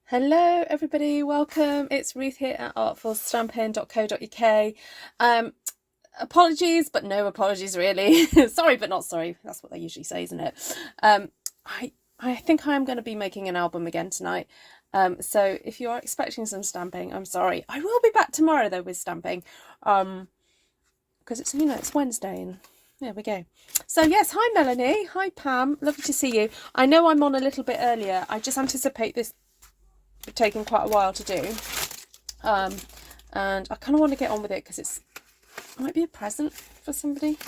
Hello everybody, welcome. It's Ruth here at artfulstampin.co.uk. Apologies, but no apologies really. Sorry, but not sorry. That's what they usually say, isn't it? I think I am going to be making an album again tonight. So if you are expecting some stamping, I'm sorry. I will be back tomorrow though with stamping, because it's it's Wednesday and there we go. So yes, hi Melanie, hi Pam, lovely to see you. I know I'm on a little bit earlier. I just anticipate this taking quite a while to do, and I kind of want to get on with it because it might be a present for somebody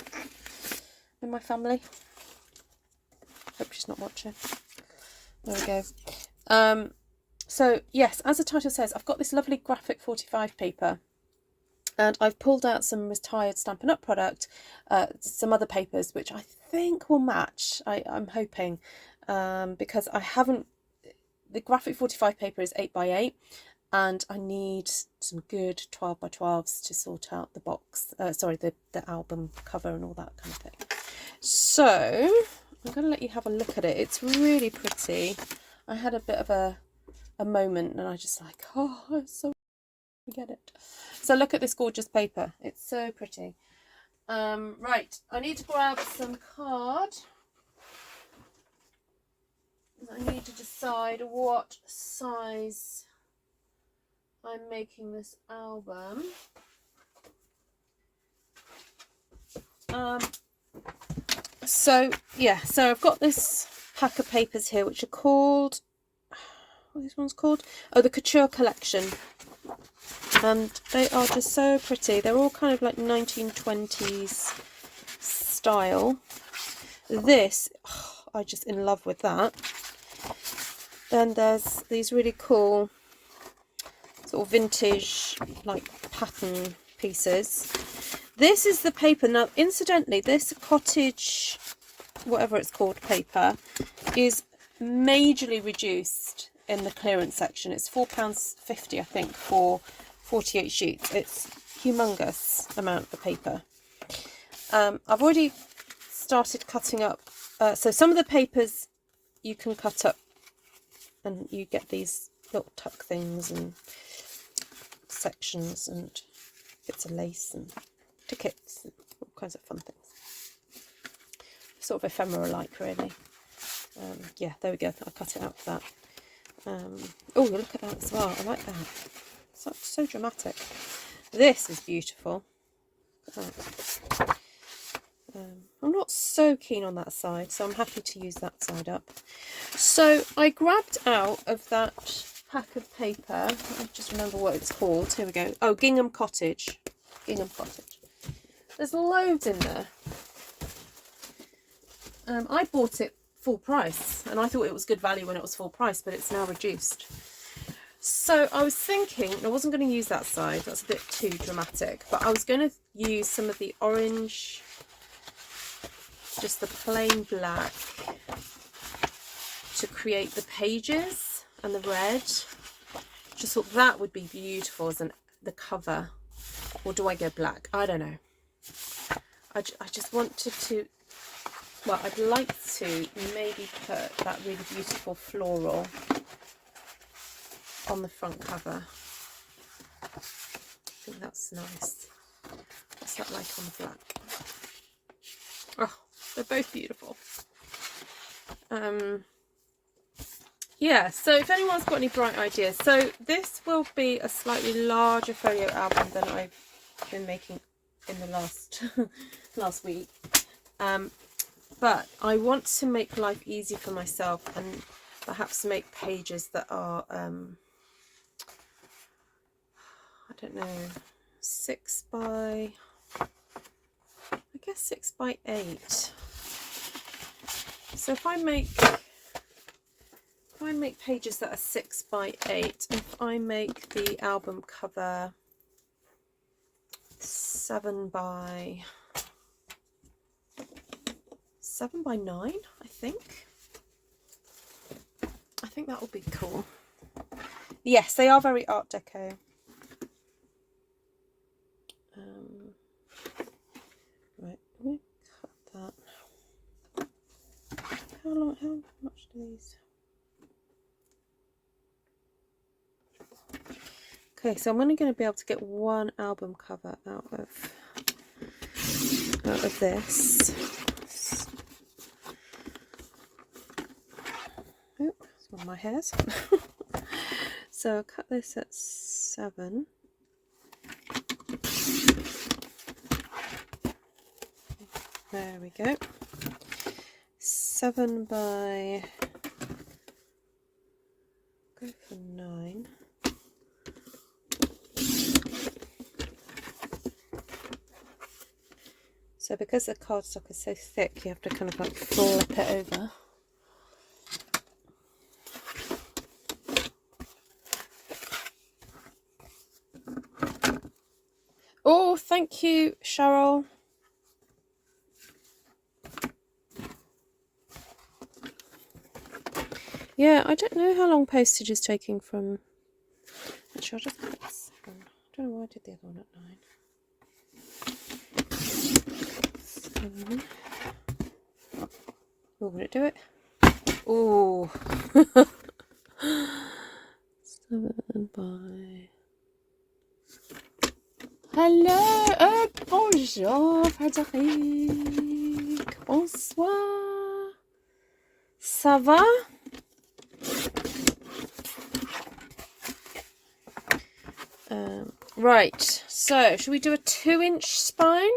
in my family. Hope she's not watching. There we go. So yes, as the title says, I've got this lovely graphic 45 paper, and I've pulled out some retired Stampin' Up product, some other papers which I think will match. I'm hoping, because I haven't. The graphic 45 paper is 8x8, and I need some good 12x12s to sort out the box, the album cover and all that kind of thing. So I'm going to let you have a look at it. It's really pretty. I had a bit of a moment and I just like, oh, it's so get it. So look at this gorgeous paper. It's so pretty. Right, I need to grab some card. I need to decide what size I'm making this album. So I've got this pack of papers here which are called, what are these ones called? Oh, the Couture Collection. And they are just so pretty. They're all kind of like 1920s style. This, oh, I'm just in love with that. Then there's these really cool sort of vintage like pattern pieces. This is the paper. Now incidentally, this cottage, whatever it's called, paper is majorly reduced in the clearance section. It's £4.50 I think for 48 sheets. It's humongous amount of the paper. I've already started cutting up, so some of the papers you can cut up and you get these little tuck things and sections and bits of lace and tickets and all kinds of fun things. Sort of ephemera like, really. Yeah, there we go. I cut it out for that. Oh, look at that as well. I like that. So dramatic. This is beautiful. I'm not so keen on that side, so I'm happy to use that side up. So I grabbed out of that pack of paper, I just remember what it's called. Here we go. Oh, Gingham Cottage. Gingham Cottage. There's loads in there. I bought it full price, and I thought it was good value when it was full price, but it's now reduced. So I was thinking, I wasn't going to use that side, that's a bit too dramatic, but I was going to use some of the orange, just the plain black, to create the pages, and the red. Just thought that would be beautiful as the cover. Or do I go black? I don't know. I just wanted to, well, I'd like to maybe put that really beautiful floral on the front cover. I think that's nice. What's that like on the black? Oh, they're both beautiful. Yeah, so if anyone's got any bright ideas, so this will be a slightly larger folio album than I've been making in the last week, but I want to make life easy for myself and perhaps make pages that are I don't know, 6 by, I guess 6 by 8. So if I make pages that are 6 by 8, if I make the album cover 7 by 9, I think that would be cool. Yes, they are very Art Deco. Right, I'm going to cut that. How much do these? Okay, so I'm only going to be able to get one album cover out of this. Oh, that's one of my hairs. So I'll cut this at 7. There we go. 7 by, go for 9. So because the cardstock is so thick, you have to kind of like flip it over. Oh, thank you, Cheryl. Yeah, I don't know how long postage is taking from... Actually, I'll just put 7. I don't know why I did the other one at 9. 7. Oh, will it do it? Oh. 7 by... Hello, bonjour, Frédéric. Bonsoir. Ça va? Right, so should we do a 2-inch spine?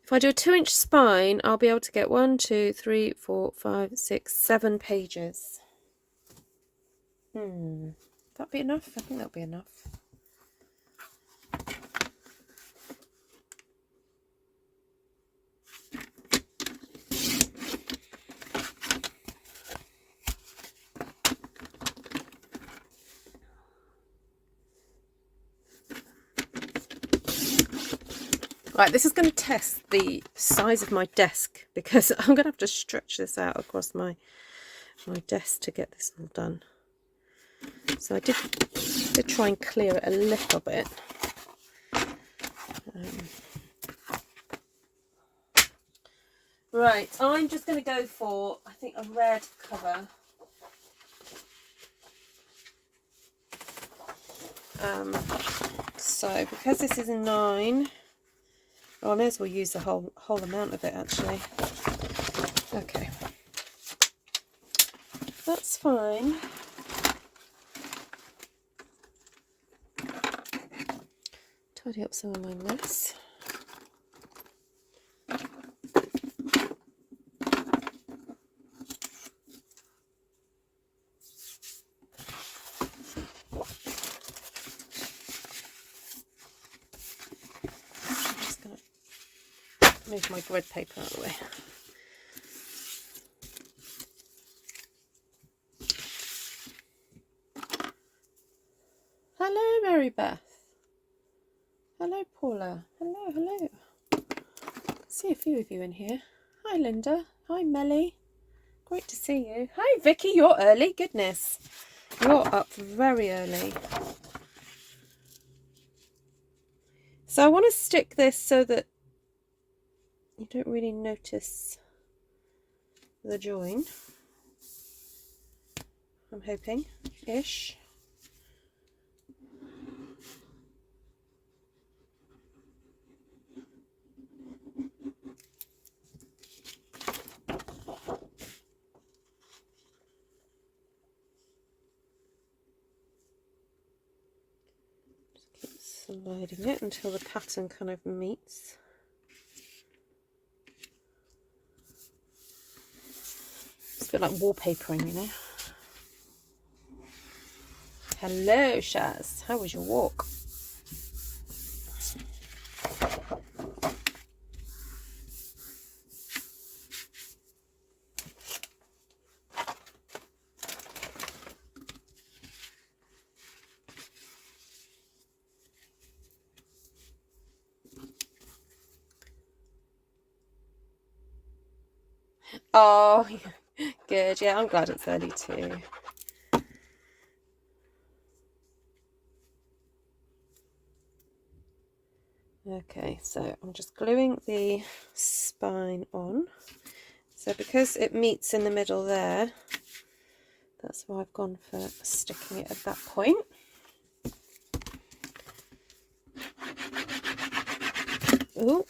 If I do a 2-inch spine, I'll be able to get 1, 2, 3, 4, 5, 6, 7 pages. That be enough? I think that'll be enough. Right, this is going to test the size of my desk because I'm going to have to stretch this out across my desk to get this all done. So I did try and clear it a little bit. Right, I'm just going to go for, I think, a red cover. So because this is a 9... Oh, I may as well use the whole amount of it, actually. Okay. That's fine. Tidy up some of my mess. Move my grid paper out of the way. Hello, Mary Beth. Hello, Paula. Hello. See a few of you in here. Hi, Linda. Hi, Melly. Great to see you. Hi, Vicky. You're early. Goodness. You're up very early. So I want to stick this so that you don't really notice the join. I'm hoping-ish. Just keep sliding it until the pattern kind of meets. It's a bit like wallpapering, you know. Hello, Shaz. How was your walk? Oh, good. Yeah, I'm glad it's early too. Okay, so I'm just gluing the spine on. So because it meets in the middle there, that's why I've gone for sticking it at that point. Oh.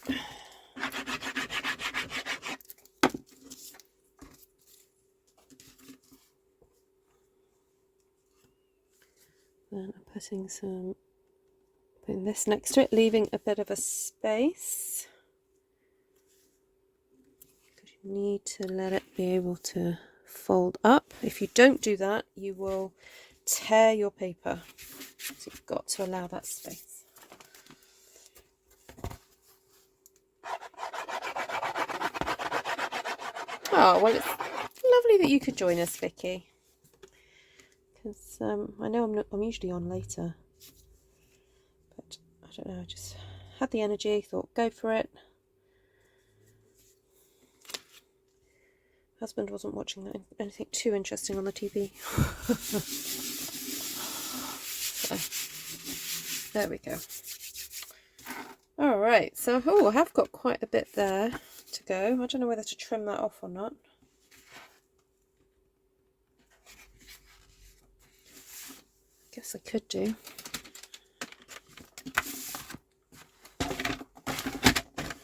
Then I'm putting this next to it, leaving a bit of a space. Because you need to let it be able to fold up. If you don't do that, you will tear your paper. So you've got to allow that space. Oh, well, it's lovely that you could join us, Vicky. Because I know I'm usually on later. But I don't know, I just had the energy, thought go for it. Husband wasn't watching anything too interesting on the TV. So, there we go. All right, so I have got quite a bit there to go. I don't know whether to trim that off or not. Guess I could do.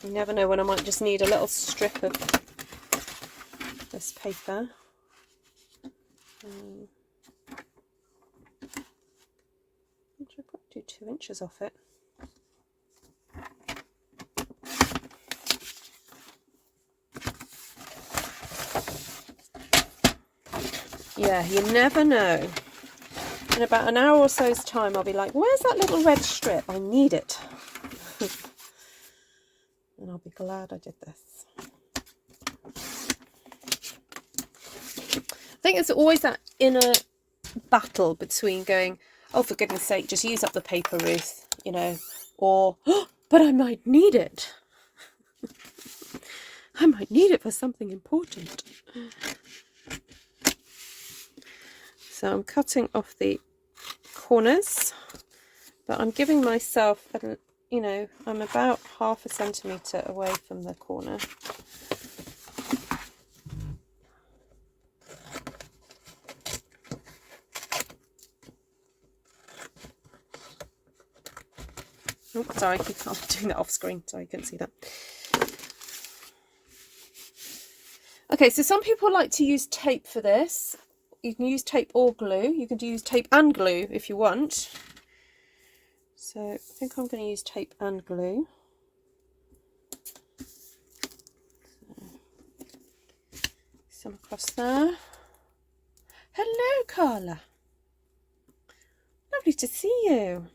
You never know when I might just need a little strip of this paper. I'll probably do 2 inches off it. Yeah, you never know. In about an hour or so's time, I'll be like, where's that little red strip? I need it. And I'll be glad I did this. I think it's always that inner battle between going, oh, for goodness sake, just use up the paper, Ruth, you know, or, oh, but I might need it. I might need it for something important. So I'm cutting off the corners, but I'm giving myself, you know, I'm about 1/2 centimetre away from the corner. Oh, sorry, I'm doing that off screen. Sorry, you couldn't see that. Okay, so some people like to use tape for this. You can use tape or glue. You can use tape and glue if you want. So I think I'm going to use tape and glue. So, some across there. Hello, Carla. Lovely to see you.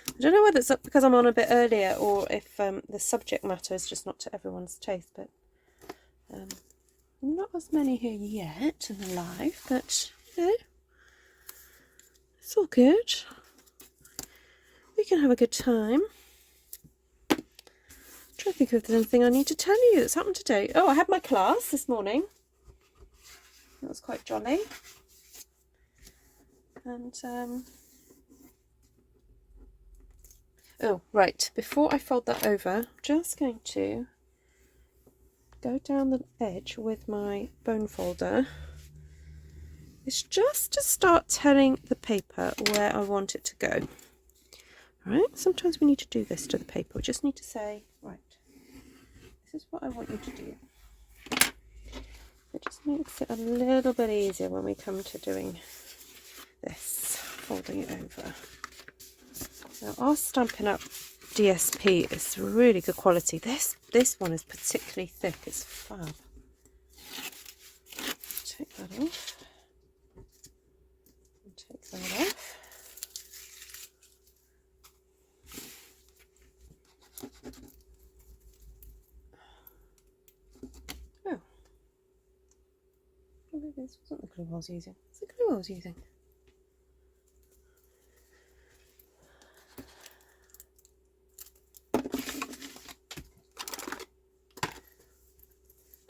I don't know whether it's because I'm on a bit earlier or if the subject matter is just not to everyone's taste, but not as many here yet in the live, but you know, it's all good. We can have a good time. I'm trying to think if there's anything I need to tell you that's happened today. Oh, I had my class this morning. That was quite jolly. And oh, right, before I fold that over, I'm just going to go down the edge with my bone folder. It's just to start telling the paper where I want it to go. All right, sometimes we need to do this to the paper. We just need to say, right, this is what I want you to do. It just makes it a little bit easier when we come to doing this, folding it over. Now, our Stampin' Up DSP is really good quality. This one is particularly thick. It's fab. Take that off. And take that off. Oh. Maybe this wasn't the glue I was using. It's the glue I was using.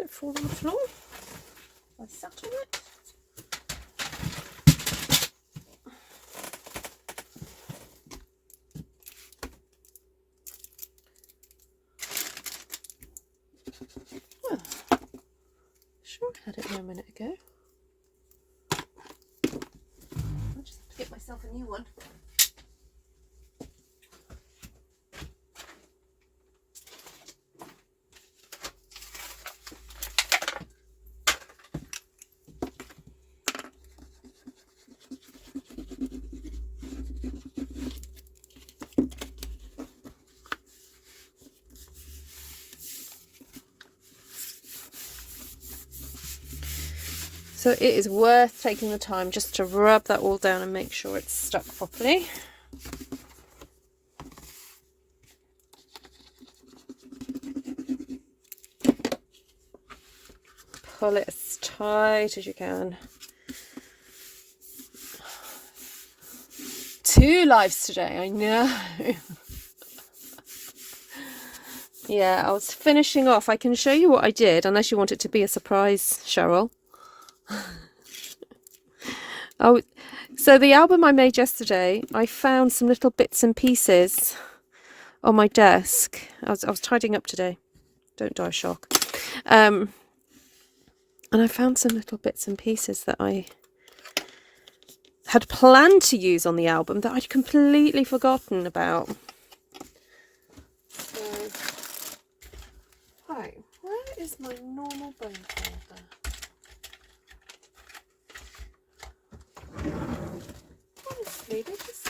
Fall on the floor. I sat on it. Well, sure I had it there a minute ago. I just have to get myself a new one. So it is worth taking the time just to rub that all down and make sure it's stuck properly. Pull it as tight as you can. 2 lives today, I know. Yeah, I was finishing off. I can show you what I did, unless you want it to be a surprise, Cheryl. Oh, so the album I made yesterday, I found some little bits and pieces on my desk. I was tidying up today. Don't die of shock. And I found some little bits and pieces that I had planned to use on the album that I'd completely forgotten about. So, right, where is my normal bone folder? Honestly, they just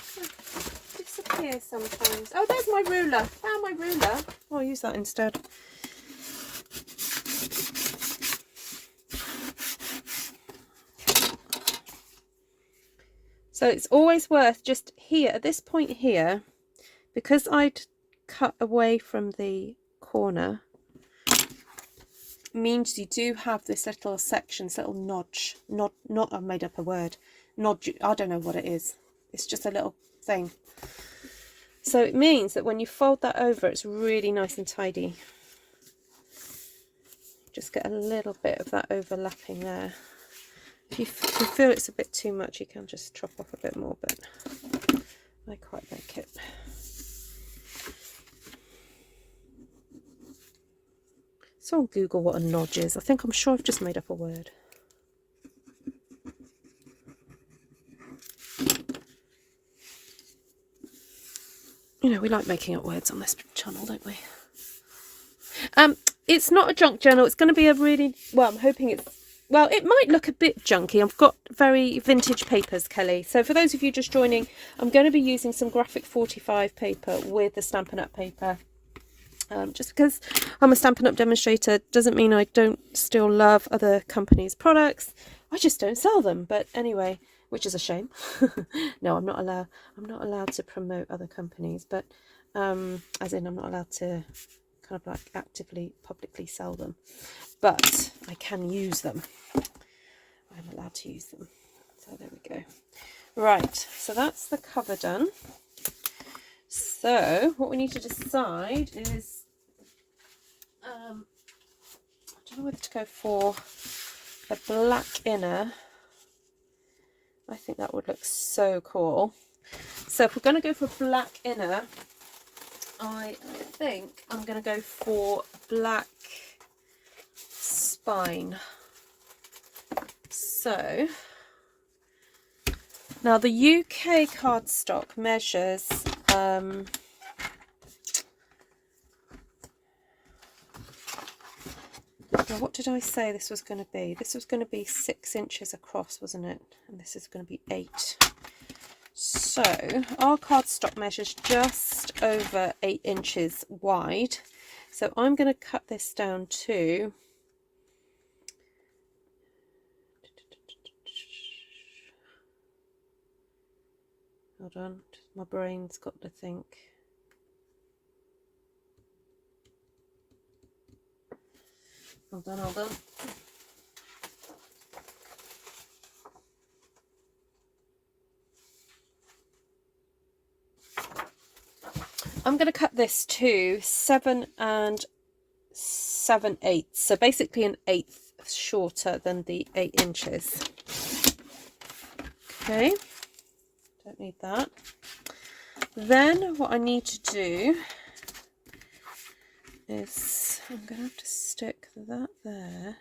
disappear sometimes. Oh, there's my ruler. Found my ruler. Oh, I'll use that instead. So it's always worth just here, at this point here, because I'd cut away from the corner, means you do have this little section, this little notch. Not I've made up a word. Nodge, I don't know what it is. It's just a little thing. So it means that when you fold that over, it's really nice and tidy. Just get a little bit of that overlapping there. If you feel it's a bit too much, you can just chop off a bit more, but I quite like it. So on Google what a nodge is. I'm sure I've just made up a word. You know, we like making up words on this channel, don't we? It's not a junk journal. It's going to be a really, well, I'm hoping it's, well, it might look a bit junky. I've got very vintage papers, Kelly. So for those of you just joining, I'm going to be using some graphic 45 paper with the Stampin' Up paper. Just because I'm a Stampin' Up demonstrator doesn't mean I don't still love other companies' products. I just don't sell them. But anyway, which is a shame. No, I'm not allowed to promote other companies, but as in I'm not allowed to kind of like actively publicly sell them, but I can use them. I'm allowed to use them. So there we go. Right, so that's the cover done. So what we need to decide is I don't know whether to go for a black inner. I think that would look so cool. So if we're going to go for black inner, I think I'm going to go for black spine. So now the UK cardstock measures now what did I say this was going to be? This was going to be 6 inches across, wasn't it? And this is going to be 8. So our cardstock measures just over 8 inches wide. So I'm going to cut this down to hold on, my brain's got to think. Hold on. I'm going to cut this to 7 7/8, so basically an 1/8 shorter than the 8 inches. Okay, don't need that. Then what I need to do is I'm going to have to stick that there.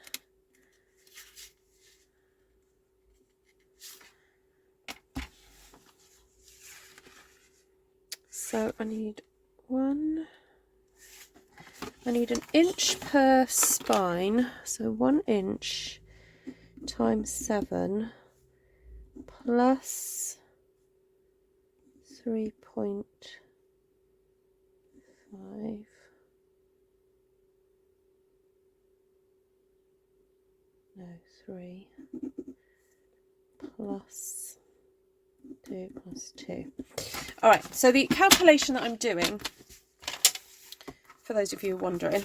So I need 1 inch per spine, so 1 inch times 7 plus 3.5, no, 3. plus 2 plus 2. All right, so the calculation that I'm doing, for those of you wondering,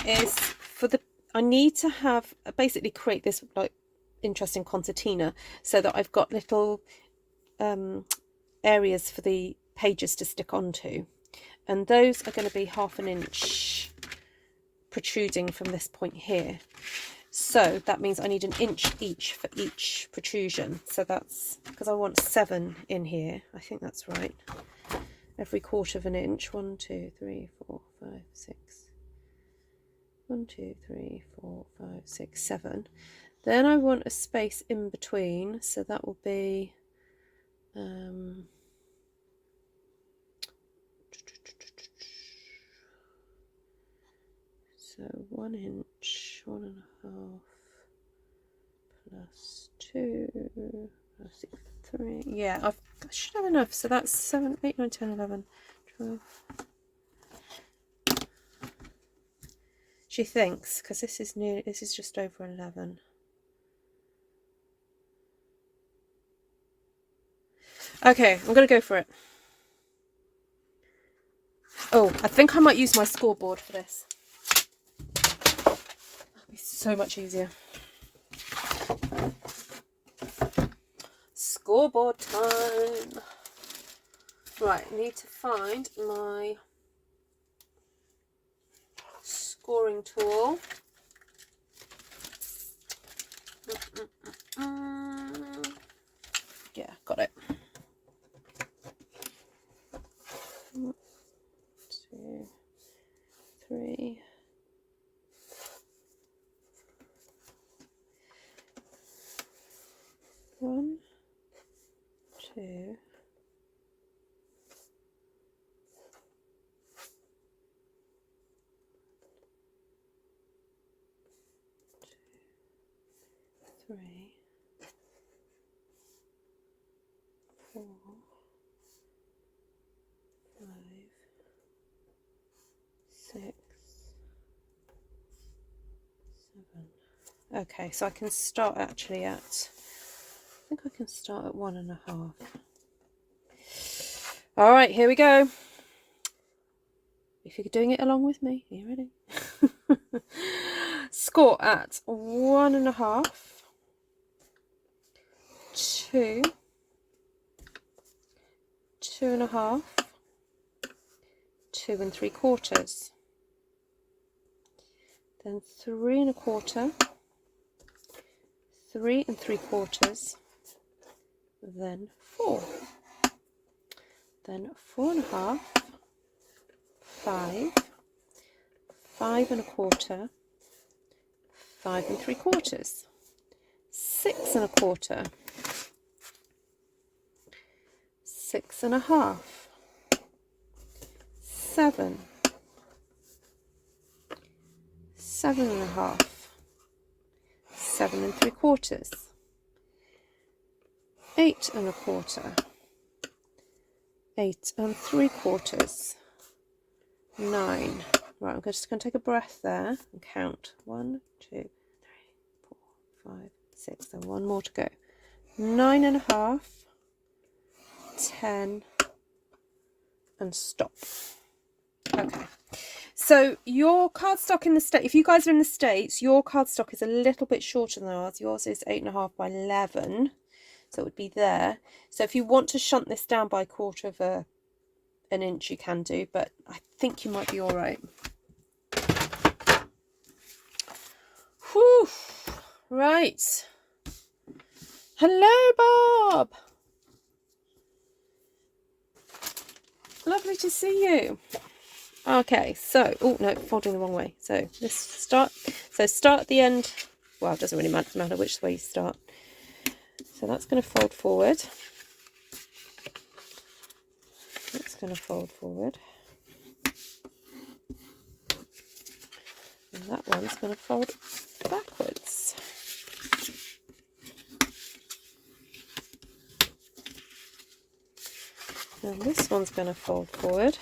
is for the, I need to have, basically create this like interesting concertina so that I've got little areas for the pages to stick onto, and those are going to be 1/2 inch protruding from this point here. So that means I need 1 inch each for each protrusion. So that's because I want 7 in here. I think that's right. Every 1/4 inch. 1, 2, 3, 4, 5, 6. 1, 2, 3, 4, 5, 6, 7. Then I want a space in between. So that will be so 1 inch, 1.5 plus 2 plus 3. Yeah, I should have enough. So that's 7, 8, 9, 10, 11, 12. She thinks, because this is just over 11. Okay, I'm going to go for it. Oh, I think I might use my scoreboard for this. That'll be so much easier. Scoreboard time. Right, I need to find my scoring tool. Yeah, got it. 1, 2, 3. 1, 2. 3, 4, 5, 6, 7. Okay, so I can start actually at, I think I can start at 1.5. All right, here we go. If you're doing it along with me, are you ready? Score at 1.5, 2, 2.5, 2 3/4, then 3 1/4, 3 3/4, then 4, then 4.5, 5, 5 1/4, 5 3/4, 6 1/4, 6 1/2, 7, 7 1/2, 7 3/4, 8 1/4, 8 3/4, 9. Right, I'm just going to take a breath there and count. 1, 2, 3, 4, 5, 6. And one more to go. 9.5, 10, and stop. Okay. So your cardstock in the States, if you guys are in the States, your cardstock is a little bit shorter than ours. Yours is 8.5 by 11. So it would be there. So if you want to shunt this down by 1/4 an inch, you can do, but I think you might be all right. Whew. Right. Hello, Bob. Lovely to see you. Okay, so, oh no, folding the wrong way. So let's start at the end. Well, it doesn't really matter which way you start. So that's going to fold forward. That's going to fold forward. And that one's going to fold backwards. And this one's going to fold forward.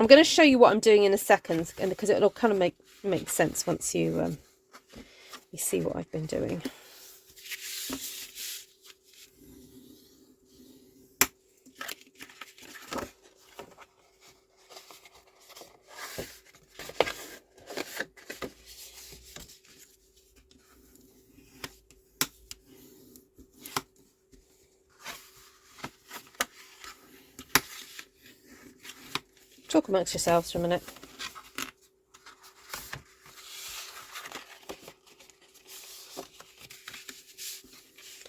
I'm going to show you what I'm doing in a second, and because it'll kind of make sense once you see what I've been doing. Talk amongst yourselves for a minute.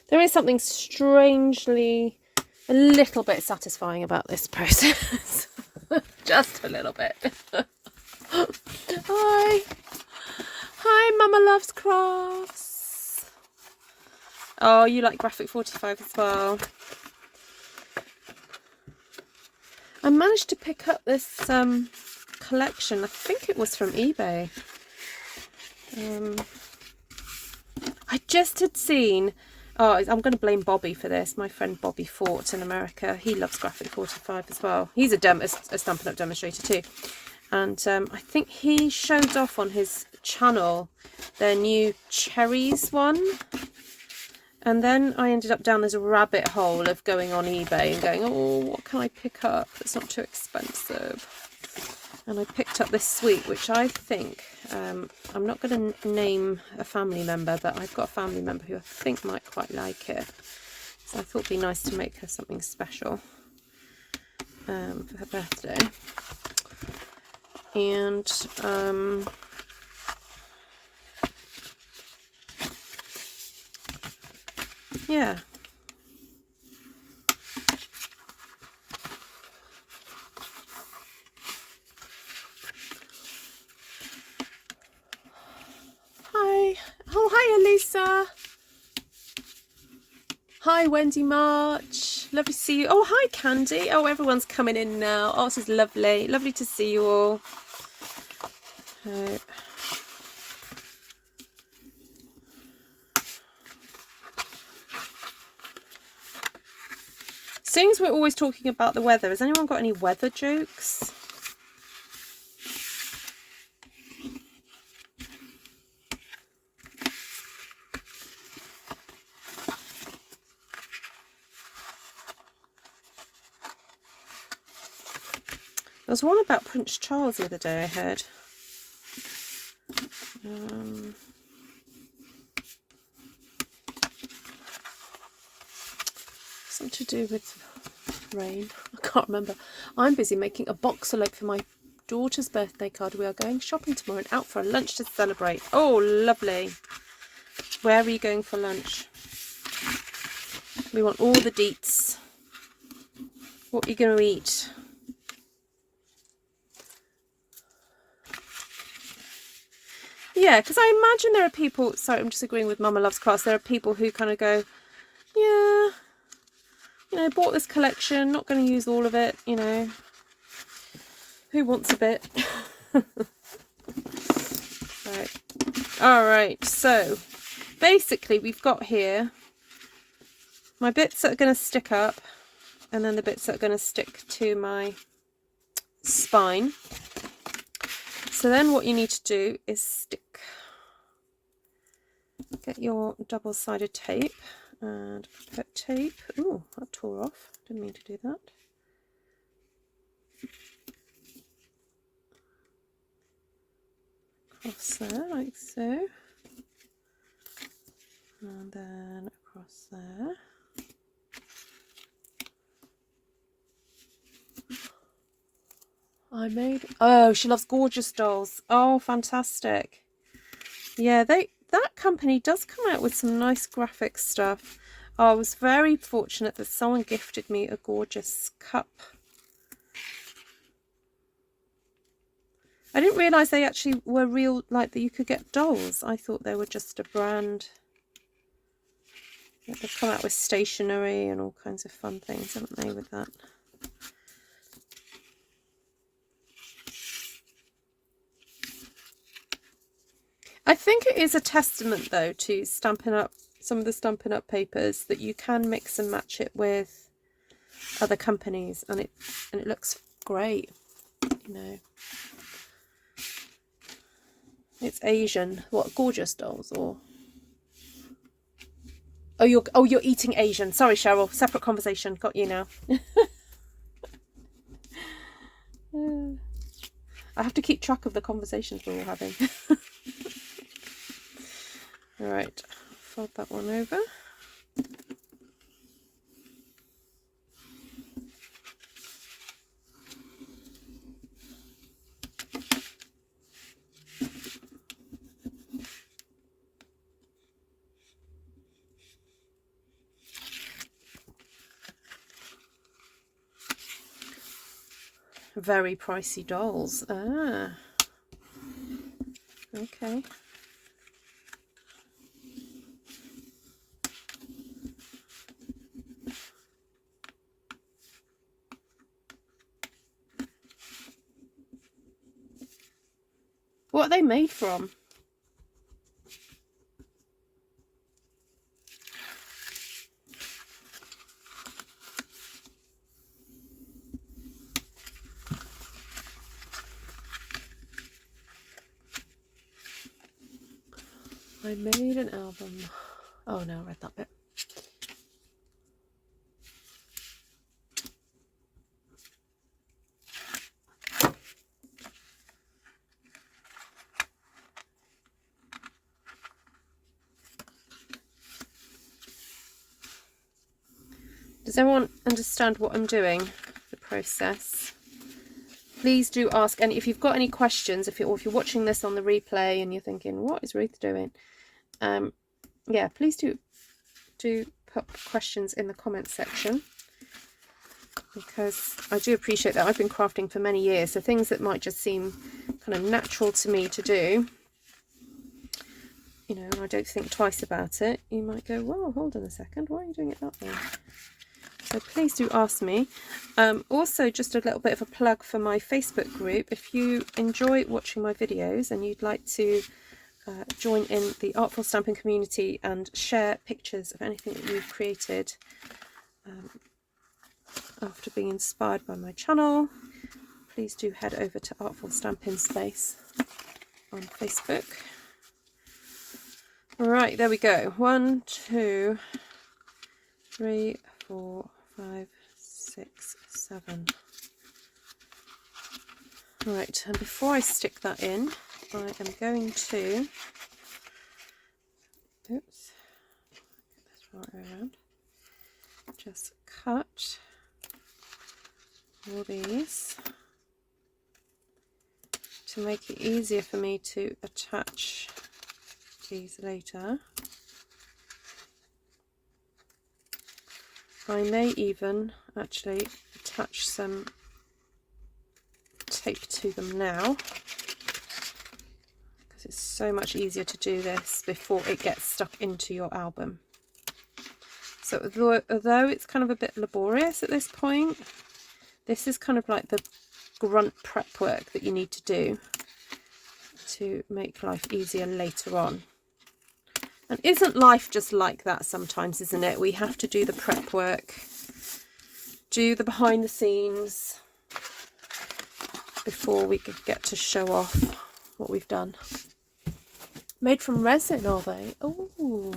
There is something strangely a little bit satisfying about this process. Just a little bit. Hi. Hi, Mama Loves Crafts. Oh, you like Graphic 45 as well. I managed to pick up this collection. I think it was from eBay. I just had seen... Oh, I'm going to blame Bobby for this. My friend Bobby Fort in America. He loves Graphic 45 as well. He's a Stampin' Up demonstrator too. And I think he showed off on his channel their new cherries one. And then I ended up down this rabbit hole of going on eBay and going, oh, what can I pick up that's not too expensive? And I picked up this sweet, which I think, I'm not going to name a family member, but I've got a family member who I think might quite like it. So I thought it'd be nice to make her something special for her birthday. And yeah. Hi. Oh, hi, Elisa. Hi, Wendy March. Lovely to see you. Oh, hi, Candy. Oh, everyone's coming in now. Oh, this is lovely. Lovely to see you all. Seeing as we're always talking about the weather, has anyone got any weather jokes? There was one about Prince Charles the other day, I heard. Something to do with rain. I can't remember. I'm busy making a box envelope for my daughter's birthday card. We are going shopping tomorrow and out for a lunch to celebrate. Oh, lovely. Where are you going for lunch? We want all the deets. What are you going to eat? Yeah, because I imagine there are people, sorry, I'm just agreeing with Mama Loves Crafts, there are people who kind of go, yeah, you know, bought this collection, not going to use all of it, you know, who wants a bit? Right. Alright, so basically we've got here my bits that are going to stick up, and then the bits that are going to stick to my spine. So then what you need to do is get your double-sided tape and put tape. Ooh, that tore off. Didn't mean to do that. Across there, like so. And then across there. Oh, she loves gorgeous dolls. Oh, fantastic. Yeah, that company does come out with some nice graphic stuff. Oh, I was very fortunate that someone gifted me a gorgeous cup. I didn't realise they actually were real, like that you could get dolls. I thought they were just a brand. They've come out with stationery and all kinds of fun things, haven't they, with that? I think it is a testament, though, to Stampin' Up, some of the Stampin' Up papers, that you can mix and match it with other companies, and it looks great. you know. It's Asian. What, gorgeous dolls or? Oh, you're eating Asian. Sorry, Cheryl. Separate conversation. Got you now. I have to keep track of the conversations we're all having. All right, fold that one over. Very pricey dolls. Ah, okay. What are they made from? I made an album. Oh no, I read that bit. Does everyone understand what I'm doing? The process. Please do ask, and if you've got any questions, if you're watching this on the replay and you're thinking, what is Ruth doing? Yeah, please do put questions in the comments section, because I do appreciate that. I've been crafting for many years, so things that might just seem kind of natural to me to do, you know, I don't think twice about it. You might go, whoa, hold on a second, why are you doing it that way? So please do ask me. Also, just a little bit of a plug for my Facebook group. If you enjoy watching my videos and you'd like to join in the Artful Stampin community and share pictures of anything that you've created after being inspired by my channel, please do head over to Artful Stampin Space on Facebook. Right, there we go. 1, 2, 3, 4, 5, 6, 7. Right, and before I stick that in, I am going to, oops, get this right way around, just cut all these to make it easier for me to attach these later. I may even actually attach some tape to them now, because it's so much easier to do this before it gets stuck into your album. So although it's kind of a bit laborious at this point, this is kind of like the grunt prep work that you need to do to make life easier later on. And isn't life just like that sometimes, isn't it? We have to do the prep work, do the behind the scenes before we could get to show off what we've done. Made from resin, are they? Oh,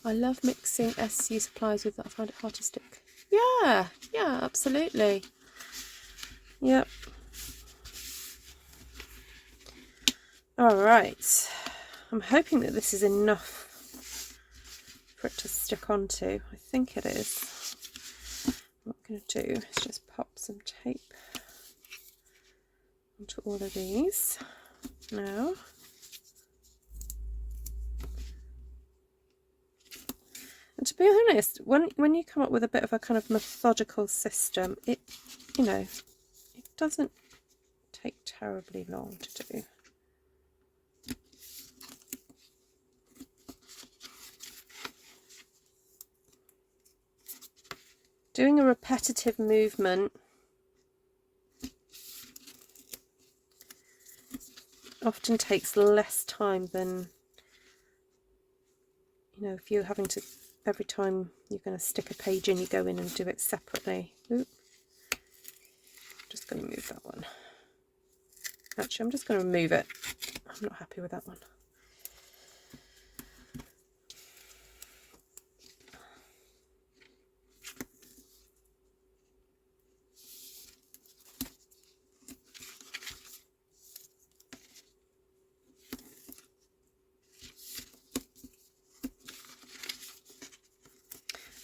I love mixing SU supplies with that. I find it hard to stick. Yeah, absolutely. Yep. All right. I'm hoping that this is enough for it to stick onto. I think it is. What I'm going to do is just pop some tape onto all of these now. And to be honest, when you come up with a bit of a kind of methodical system, it, you know, it doesn't take terribly long to do. Doing a repetitive movement often takes less time than, you know, if you're having to, every time you're going to stick a page in, you go in and do it separately. Oop. Just just going to move that one. Actually, I'm just going to remove it. I'm not happy with that one.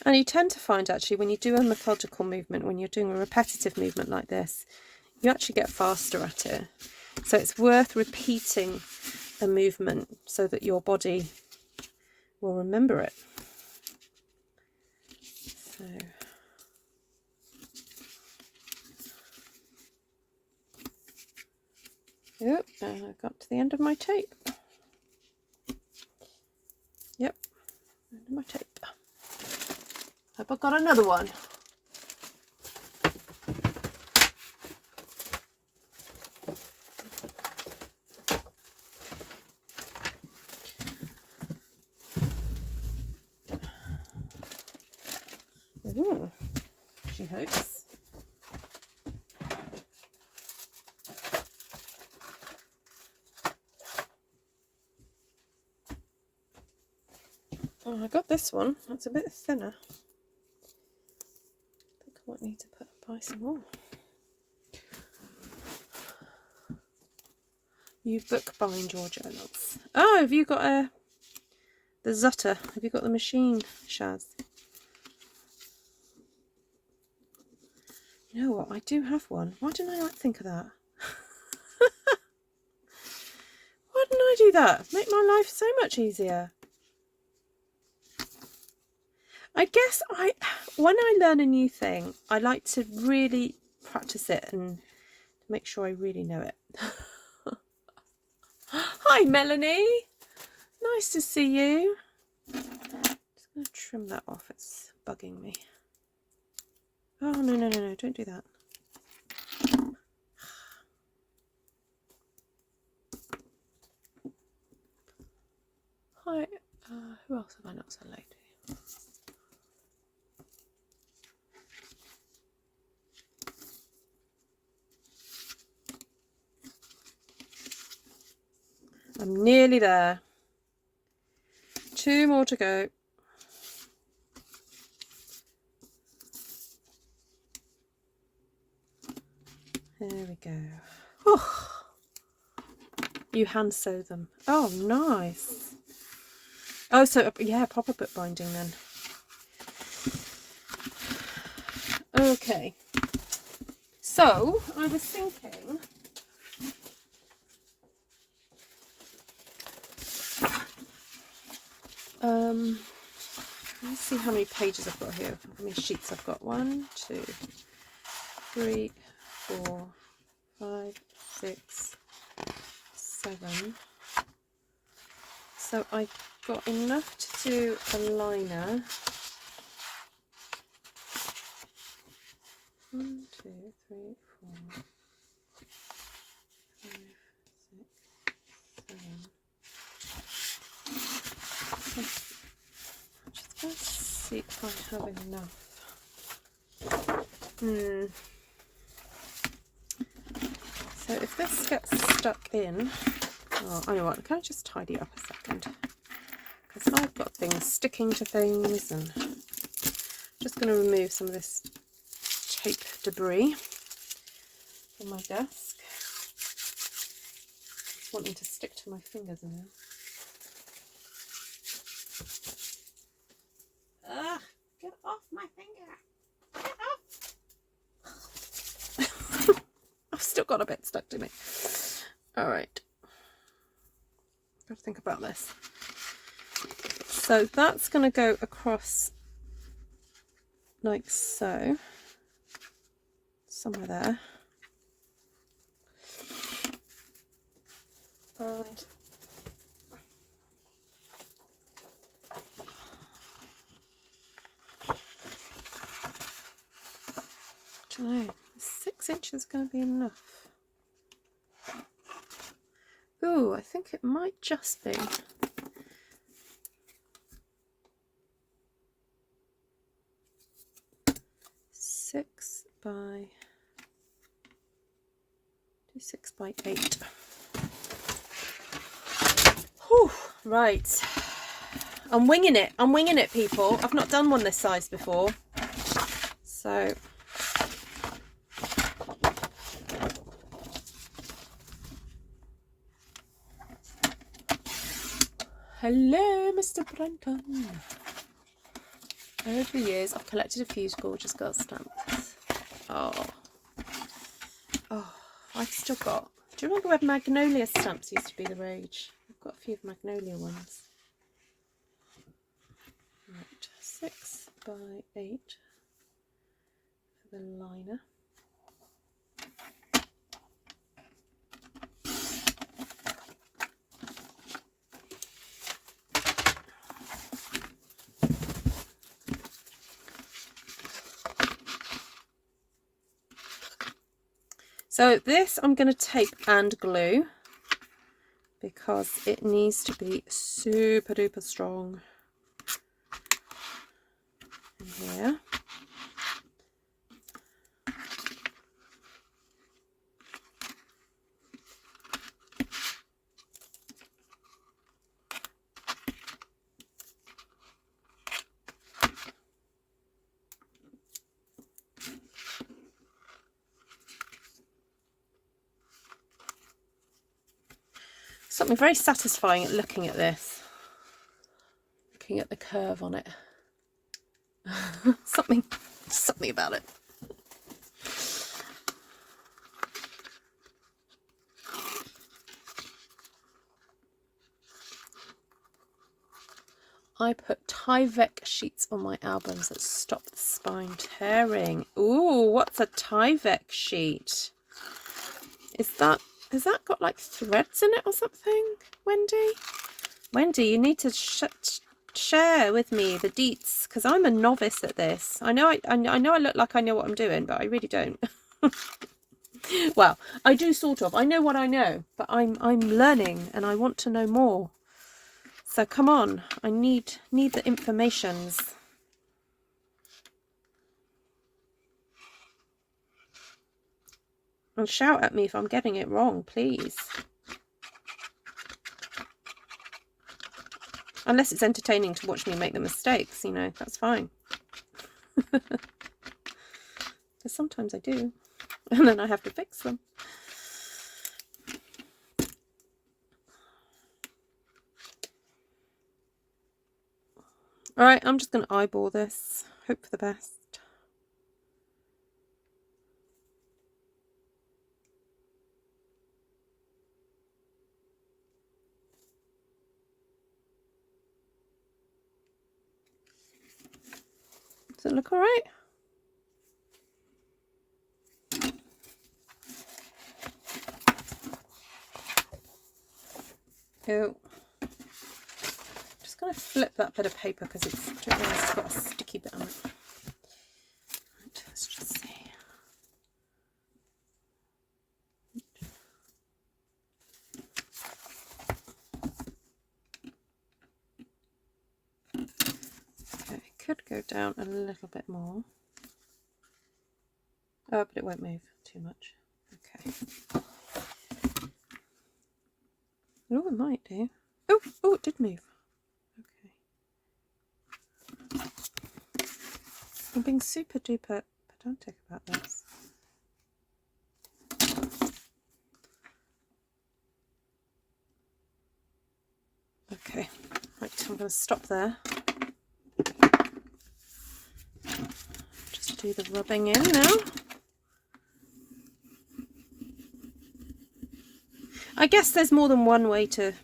And you tend to find actually when you do a methodical movement, when you're doing a repetitive movement like this, you actually get faster at it. So it's worth repeating a movement so that your body will remember it. So yep, and I got to the end of my tape. Yep, end of my tape. Hope I got another one. Ooh, she hopes. Oh, I got this one. That's a bit thinner. I think I might need to buy some more. You bookbind your journals. Oh, have you got the Zutter? Have you got the machine, Shaz? You know what? I do have one. Why didn't I not think of that? Why didn't I do that? Make my life so much easier. I guess when I learn a new thing, I like to really practice it and make sure I really know it. Hi, Melanie. Nice to see you. Just going to trim that off. It's bugging me. Oh, no, don't do that. Hi, who else have I not said hello to? I'm nearly there. 2 more to go. There we go. Oh, you hand sew them. Oh, nice. Oh, so yeah, proper bookbinding then. Okay. So I was thinking. Let's see how many pages I've got here. How many sheets I've got. 1, 2, 3, 4, 5, 6, 7. So I got enough to do a liner. 1, 2, 3, 4, 5, 6, 7. Just going to see if I have enough. So if this gets stuck in, oh, I know what, can I just tidy up a second? Because I've got things sticking to things, and I'm just going to remove some of this tape debris from my desk. It's wanting to stick to my fingers now. Ah, get off my finger! Get off! I've still got a bit stuck to me. All right, got to think about this. So that's going to go across like so, somewhere there. And I don't know, 6 inches going to be enough? Ooh, I think it might just be. 6 by Do 6 by 8. Whew, right. I'm winging it. I'm winging it, people. I've not done one this size before. So... Hello, Mr. Brenton. Over the years, I've collected a few gorgeous girl stamps. Oh, I've still got... Do you remember when magnolia stamps used to be the rage? I've got a few magnolia ones. Right, 6 by 8 for the liner. So this I'm going to tape and glue because it needs to be super duper strong in here. Something very satisfying at looking at this, looking at the curve on it. something about it. I put Tyvek sheets on my albums that stop the spine tearing. Ooh, what's a Tyvek sheet? Has that got like threads in it or something, Wendy? Wendy, you need to share with me the deets, because I'm a novice at this. I know I look like I know what I'm doing, but I really don't. Well, I do sort of. I know what I know, but I'm learning and I want to know more. So come on, I need the informations. And shout at me if I'm getting it wrong, please. Unless it's entertaining to watch me make the mistakes, you know, that's fine. Because sometimes I do. And then I have to fix them. Alright, I'm just going to eyeball this. Hope for the best. Does it look alright? Oh. Just going to flip that bit of paper because it's got a sticky bit on it. Right, let's just see. Okay, it could go down a little bit more. Oh, but it won't move too much. Okay. Oh, it might do. Oh, it did move. Okay. I'm being super duper pedantic about this. Okay, right, I'm going to stop there. Just do the rubbing in now. I guess there's more than one way to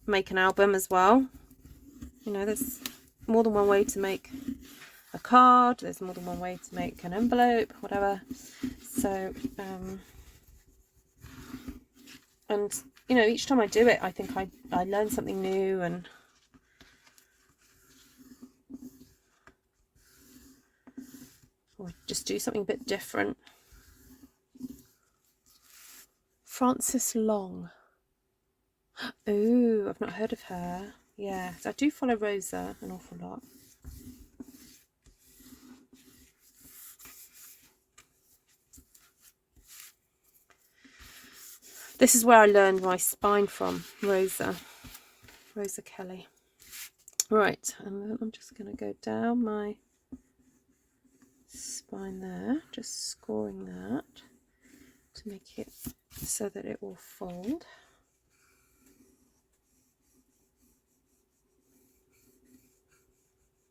make an album as well. You know, there's more than one way to make a card, there's more than one way to make an envelope, whatever. So, and, you know, each time I do it, I think I learn something new and or just do something a bit different. Frances Long. Oh, I've not heard of her. Yeah, I do follow Rosa an awful lot. This is where I learned my spine from, Rosa Kelly. Right, and then I'm just going to go down my spine there, just scoring that to make it so that it will fold.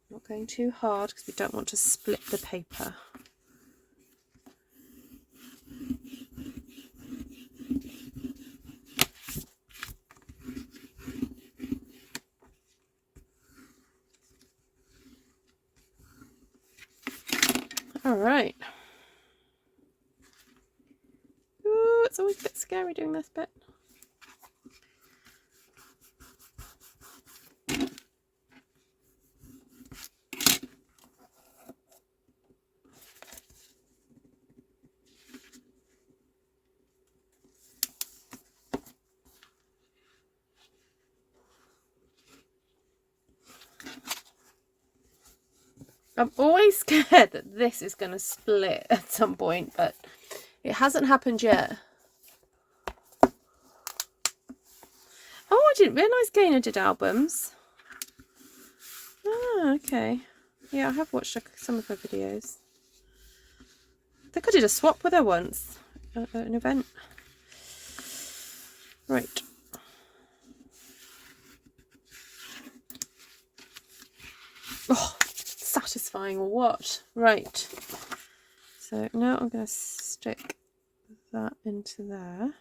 Not going too hard because we don't want to split the paper. All right. Ooh, it's always a bit scary doing this bit. I'm always scared that this is going to split at some point, but it hasn't happened yet. Oh, I didn't realise Gaynor did albums. Ah, okay. Yeah, I have watched some of her videos. I think I did a swap with her once at an event. Right. Oh, satisfying or what? Right. So now I'm going to stick that into there.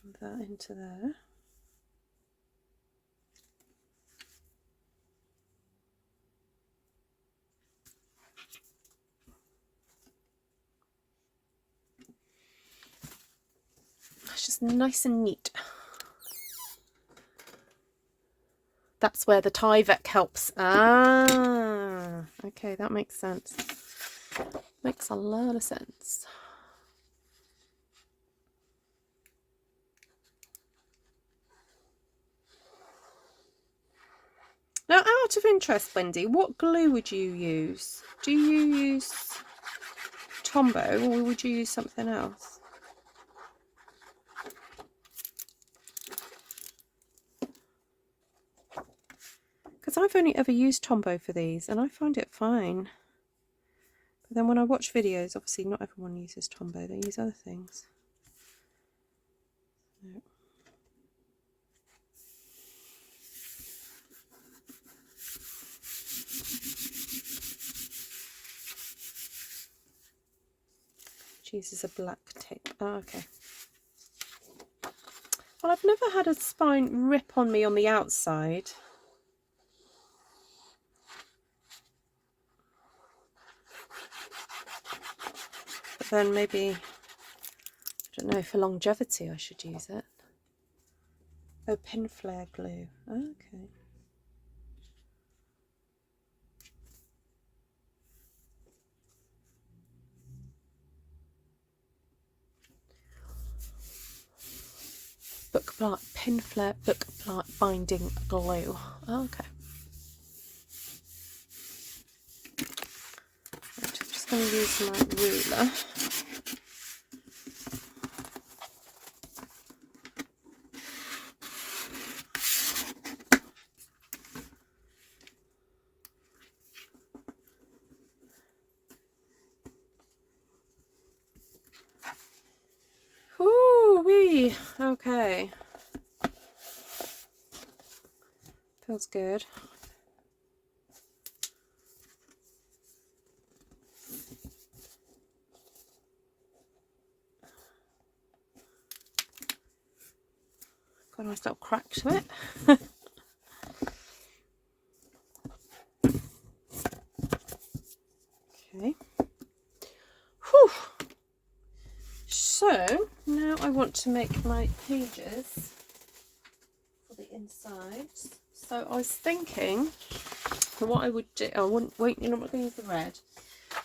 And that into there. It's just nice and neat. That's where the Tyvek helps. Ah, okay, that makes sense. Makes a lot of sense. Now, out of interest, Wendy, what glue would you use? Do you use Tombow or would you use something else? Because I've only ever used Tombow for these and I find it fine. But then when I watch videos, obviously not everyone uses Tombow, they use other things. No. She uses a black tape. Oh, okay. Well, I've never had a spine rip on me on the outside. But then maybe, I don't know, for longevity I should use it. Oh, pin flare glue. Oh, okay. Pin flare book binding glue. Oh, okay. Right, I'm just going to use my ruler. Ooh-wee. Okay. Feels good. Got a nice little crack to it. Okay. Whew. So now I want to make my pages for the insides. So I was thinking what I would do, I won't, you're not going to use the red,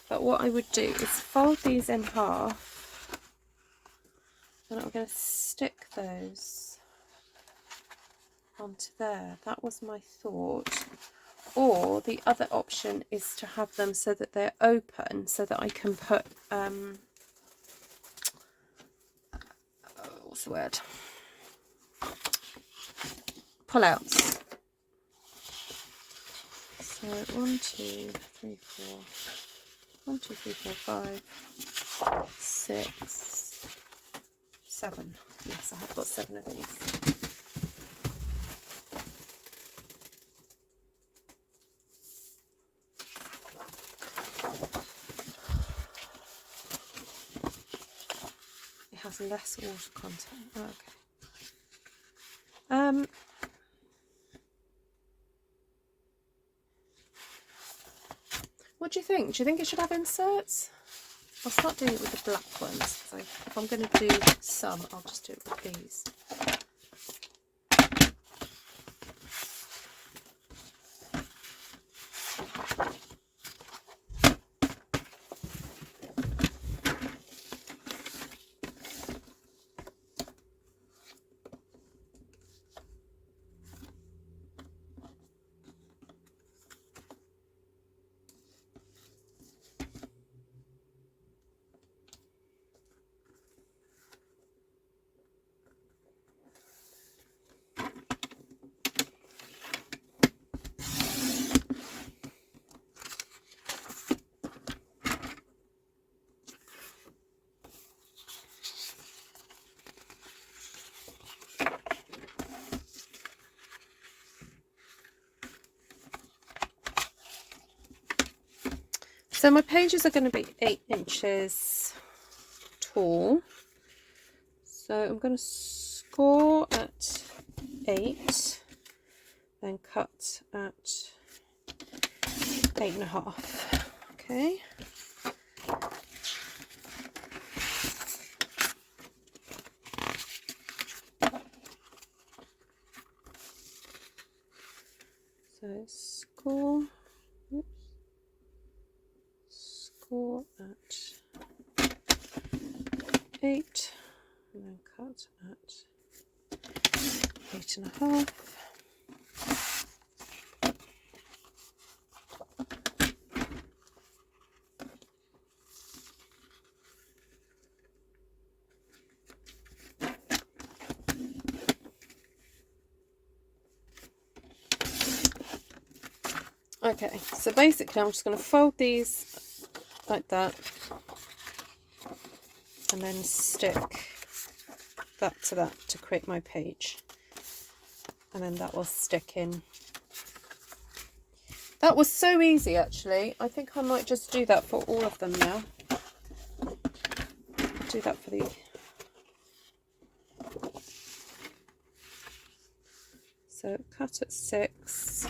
but what I would do is fold these in half and I'm going to stick those onto there. That was my thought. Or the other option is to have them so that they're open so that I can put what's the word? Pull-outs. So 1, 2, 3, 4. 1, 2, 3, 4, 5, 6, 7. Yes, I have got 7 of these. It has less water content. Oh, okay. What do you think? Do you think it should have inserts? I'll start doing it with the black ones. So if I'm going to do some, I'll just do it with these. So my pages are going to be 8 inches tall. So I'm going to score at 8, then cut at 8.5. Okay. So score. Oops. Score at 8 and then cut at 8.5. Okay, so basically I'm just going to fold these like that and then stick that to create my page, and then that will stick in. That was so easy actually. I think I might just do that for all of them now. Do that for the... So cut at 6.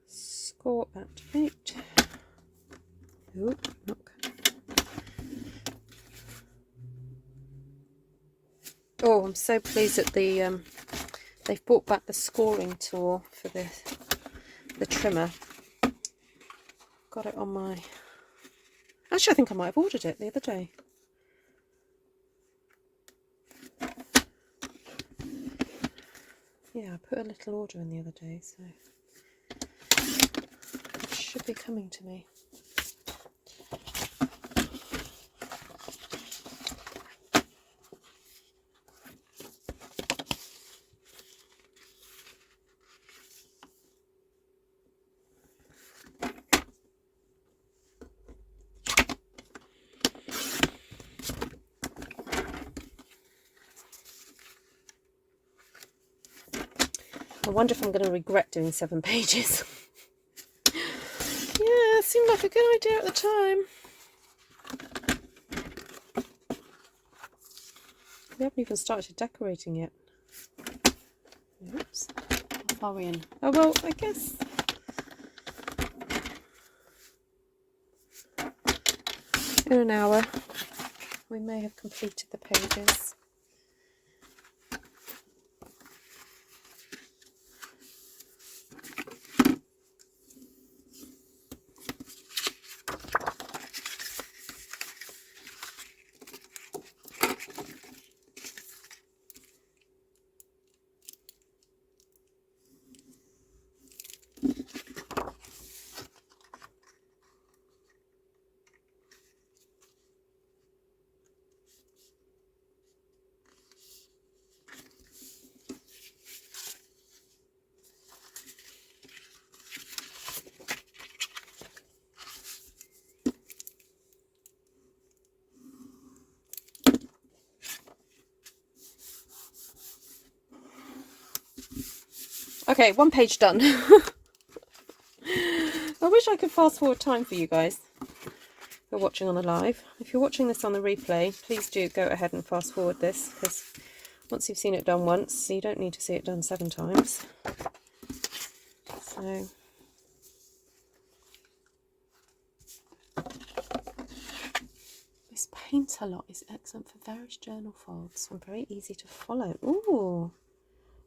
Score at 8. Oop, look. Oh, I'm so pleased that they've brought back the scoring tool for the trimmer. Got it on my... Actually, I think I might have ordered it the other day. Yeah, I put a little order in the other day, so it should be coming to me. I wonder if I'm going to regret doing 7 pages. Yeah, it seemed like a good idea at the time. We haven't even started decorating yet. Oops. How far are we in? Oh, well, I guess... in an hour, we may have completed the pages. Okay, one page done. I wish I could fast forward time for you guys who are watching on the live. If you're watching this on the replay, please do go ahead and fast forward this, because once you've seen it done once, you don't need to see it done 7 times. So this paint a lot is excellent for various journal folds and very easy to follow. Ooh,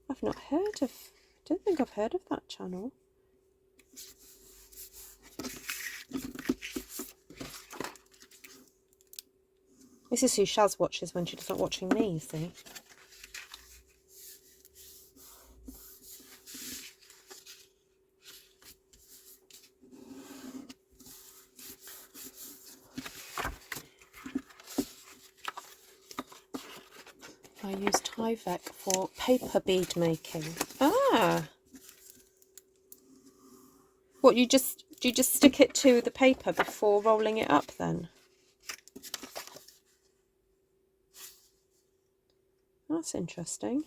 I've not heard of, I don't think I've heard of that channel. This is who Shaz watches when she's not watching me, you see. I use Tyvek for paper bead making. Ah! What, do you just stick it to the paper before rolling it up then? That's interesting.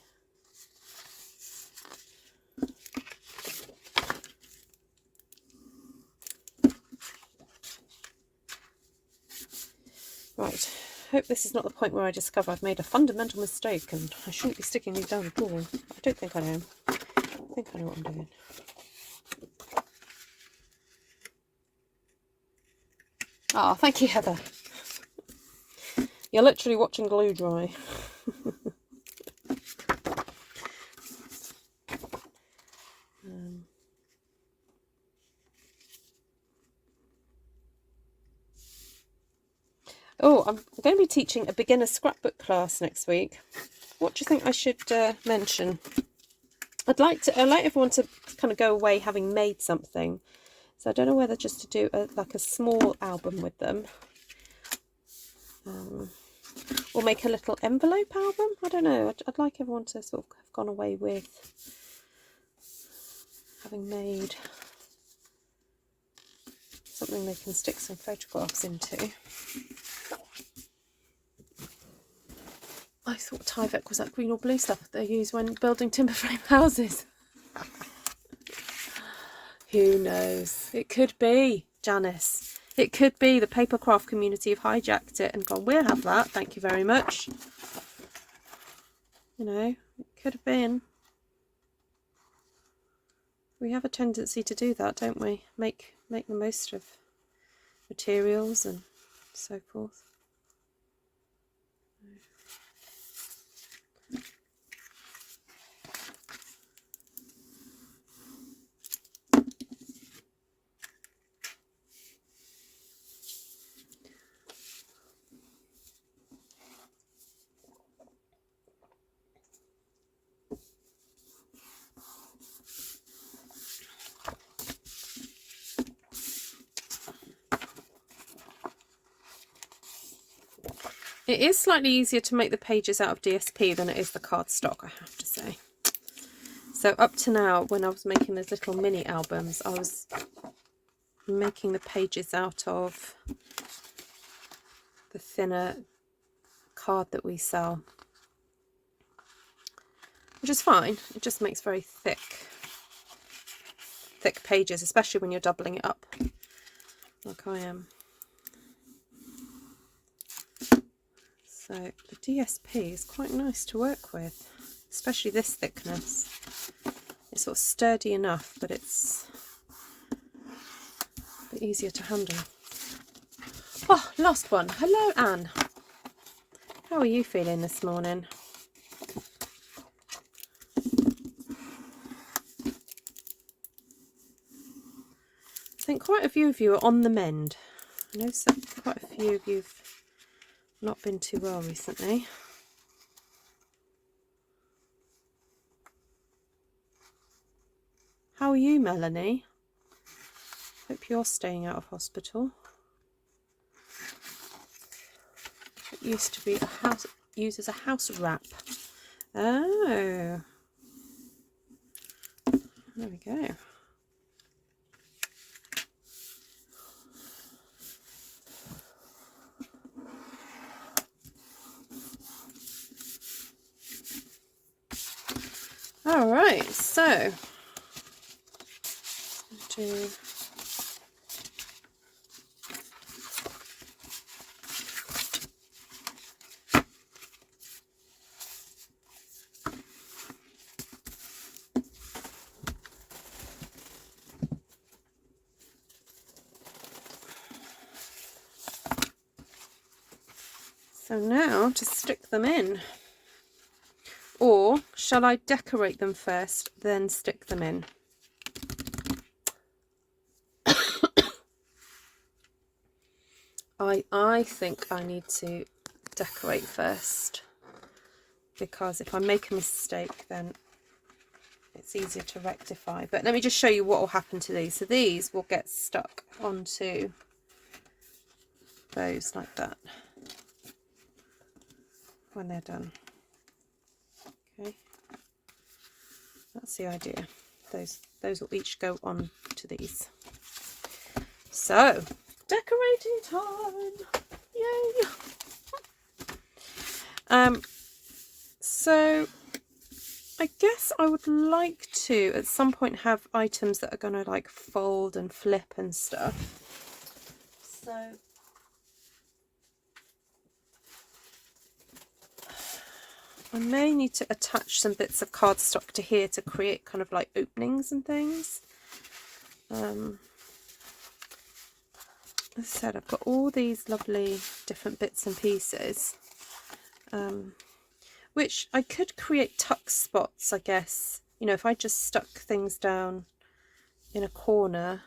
Right, hope this is not the point where I discover I've made a fundamental mistake and I shouldn't be sticking these down at all. I don't think I am. I think I know what I'm doing. Ah, thank you, Heather. You're literally watching glue dry. Oh, I'm going to be teaching a beginner scrapbook class next week. What do you think I should mention? I'd like everyone to kind of go away having made something. So I don't know whether just to do like a small album with them, or make a little envelope album. I don't know. I'd like everyone to sort of have gone away with having made something they can stick some photographs into. I thought Tyvek was that green or blue stuff that they use when building timber frame houses. Who knows? It could be, Janice. It could be the papercraft community have hijacked it and gone, we'll have that, thank you very much. You know, it could have been. We have a tendency to do that, don't we? Make the most of materials and so forth. It is slightly easier to make the pages out of DSP than it is the cardstock, I have to say. So up to now, when I was making those little mini albums, I was making the pages out of the thinner card that we sell, which is fine. It just makes very thick pages, especially when you're doubling it up like I am. So the DSP is quite nice to work with, especially this thickness. It's sort of sturdy enough, but it's a bit easier to handle. Oh, last one. Hello, Anne. How are you feeling this morning? I think quite a few of you are on the mend. I know quite a few of you've not been too well recently. How are you, Melanie? Hope you're staying out of hospital. It used to be used as a house wrap. Oh, there we go. All right, so do. So now to stick them in. Or shall I decorate them first, then stick them in? I think I need to decorate first, because if I make a mistake then it's easier to rectify. But let me just show you what will happen to these. So these will get stuck onto those like that when they're done. Okay, that's the idea. Those will each go on to these. So decorating time, yay! So I guess I would like to at some point have items that are going to like fold and flip and stuff. So I may need to attach some bits of cardstock to here to create kind of like openings and things. As I said, I've got all these lovely different bits and pieces, which I could create tuck spots, I guess. You know, if I just stuck things down in a corner,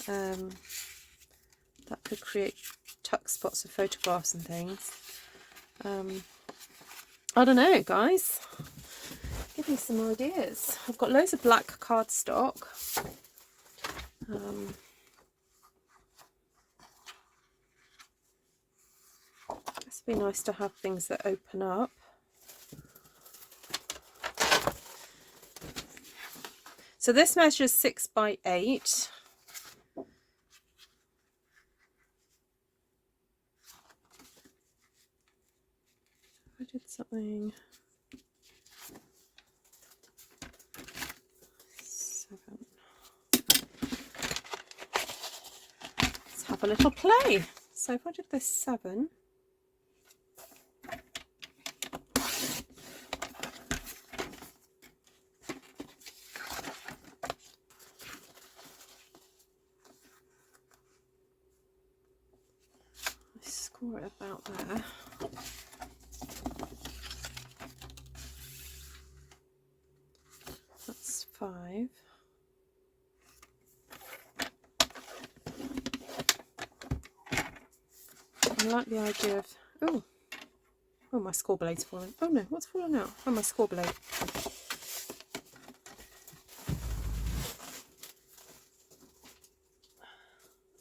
that could create tuck spots of photographs and things. I don't know, guys. Give me some ideas. I've got loads of black cardstock. It's be nice to have things that open up. So this measures 6 by 8. I did something. 7. Let's have a little play. So if I did this 7. Score it about there. That's 5. I like the idea of, oh, my score blade's falling. Oh no, what's falling out? Oh, my score blade.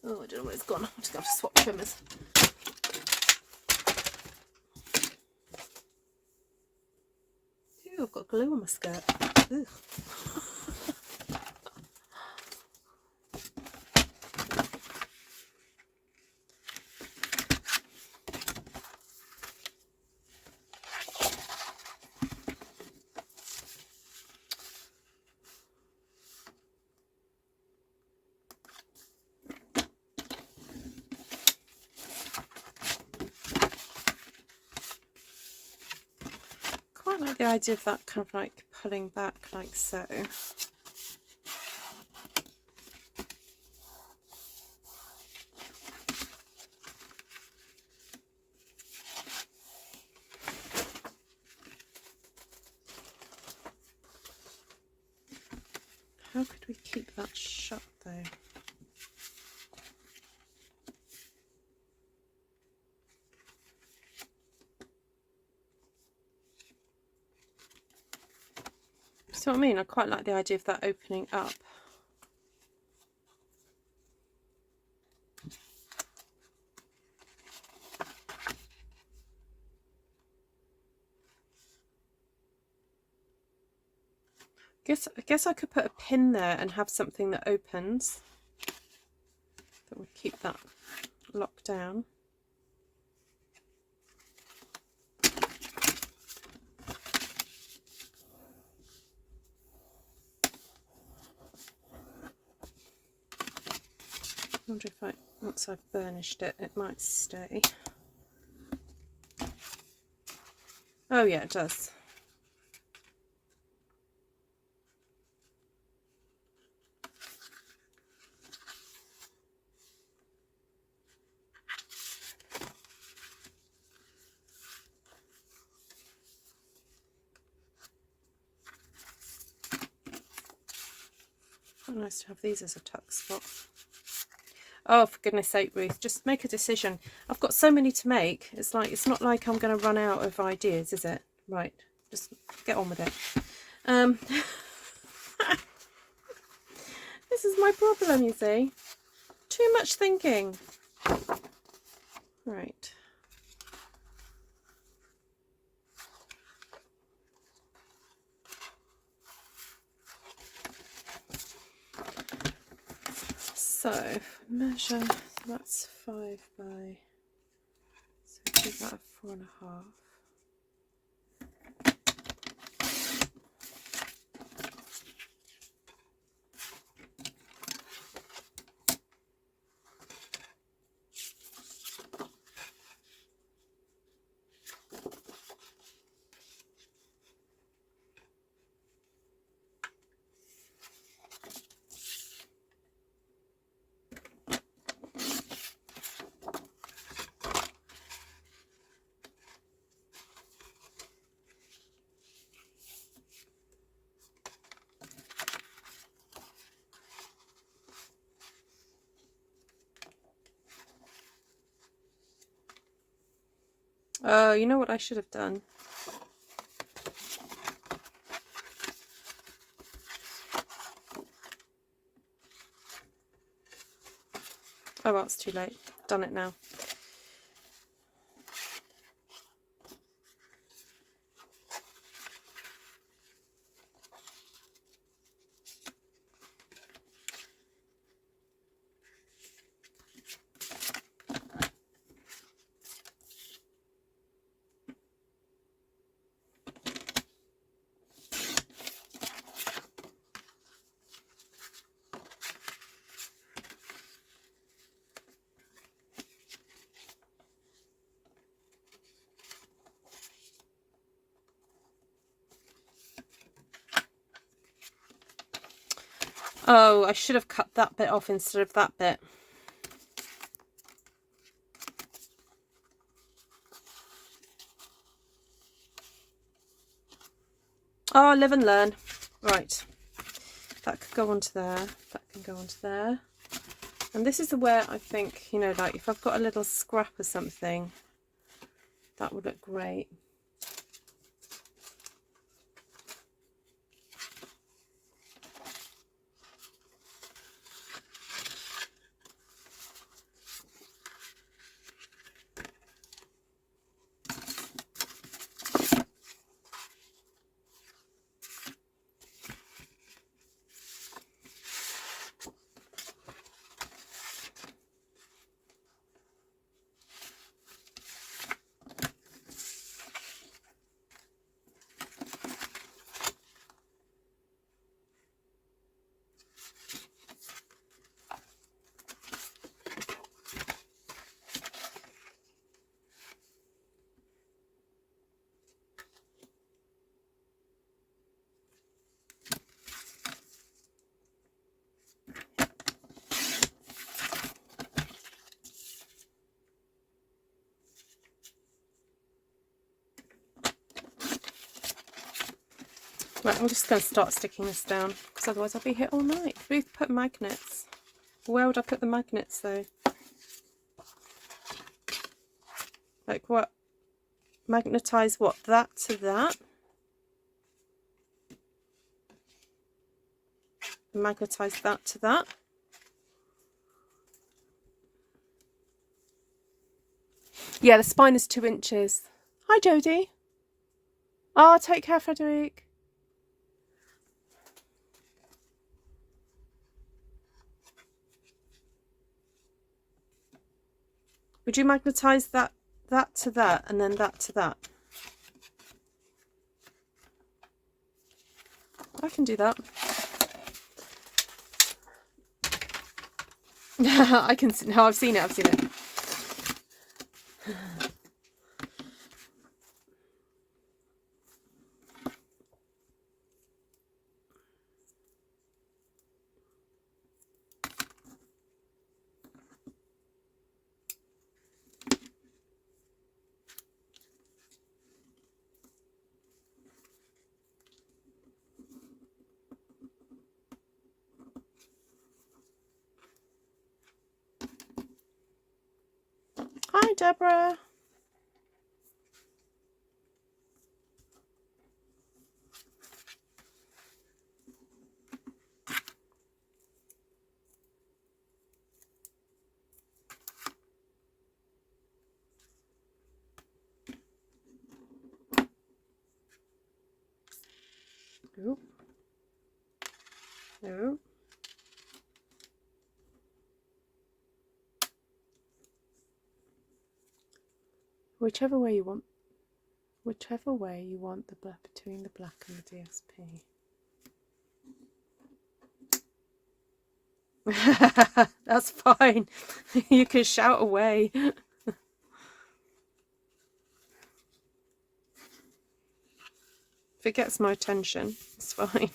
Oh, I don't know where it's gone. I'm just going to have to swap trimmers. Ew, I've got glue on my skirt. Ugh. Quite like the idea of that kind of like pulling back like so. How could we keep that shut though? See what I mean? I quite like the idea of that opening up. I guess I could put a pin there and have something that opens that would keep that locked down. wonder if once I've burnished it, it might stay. Oh yeah, it does. Quite nice to have these as a tuck spot. Oh, for goodness sake, Ruth, just make a decision. I've got so many to make. It's not like I'm going to run out of ideas, is it? Right, just get on with it. This is my problem, you see. Too much thinking. Right. So measure, so that's 5 by, so do that at 4.5. Oh, you know what I should have done? Oh, well, it's too late. Done it now. Oh, I should have cut that bit off instead of that bit. Oh, live and learn. Right. That could go onto there. That can go onto there. And this is where I think, you know, like if I've got a little scrap or something, that would look great. Right, I'm just going to start sticking this down because otherwise I'll be here all night. Ruth, put magnets. Where would I put the magnets though? Like what? Magnetize what? That to that? Magnetize that to that? Yeah, the spine is 2 inches. Hi, Jodie. Oh, take care, Frederic. Would you magnetize that to that and then that to that? I can do that. I can see, no, I've seen it, I've seen it. Hi, Deborah. Ooh. Ooh. Whichever way you want the black between the black and the DSP. That's fine. You can shout away. If it gets my attention, it's fine.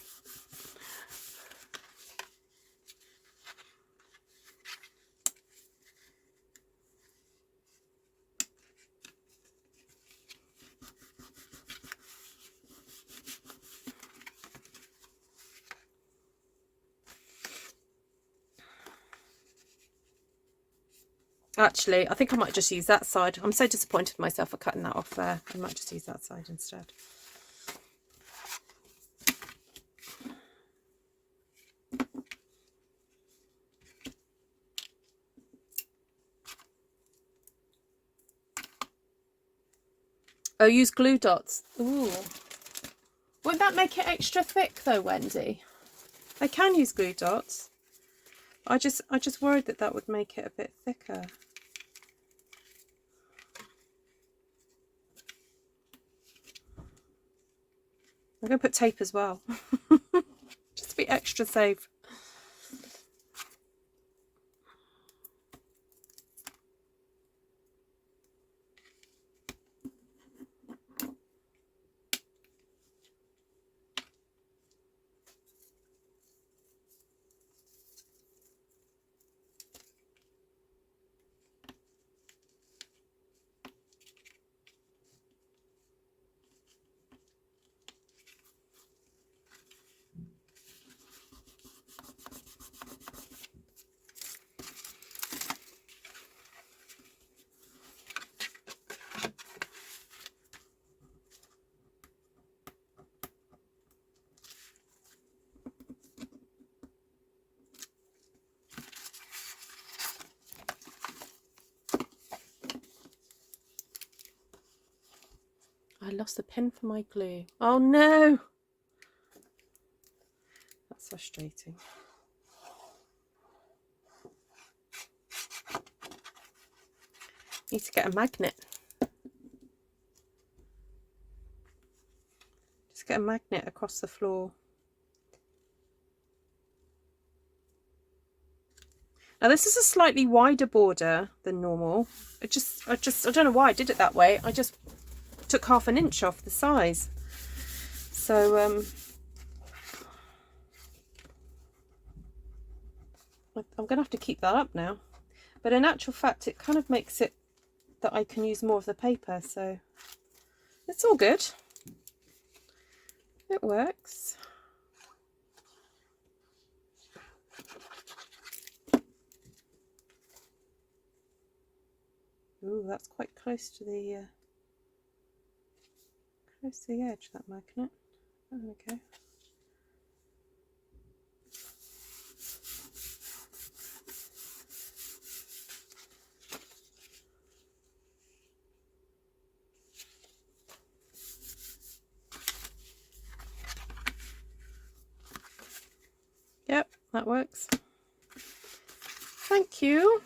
Actually, I think I might just use that side. I'm so disappointed in myself for cutting that off there. I might just use that side instead. Oh, use glue dots. Ooh. Won't that make it extra thick though, Wendy? I can use glue dots. I just worried that that would make it a bit thicker. I'm going to put tape as well. Just to be extra safe. I lost the pin for my glue. Oh no! That's frustrating. Need to get a magnet. Just get a magnet across the floor. Now this is a slightly wider border than normal. I don't know why I did it that way. I just took 1/2 inch off the size. So I'm gonna have to keep that up now. But in actual fact, it kind of makes it that I can use more of the paper, so it's all good. It works. Ooh, that's quite close to the edge, that magnet. Oh, there we go. Yep, that works. Thank you.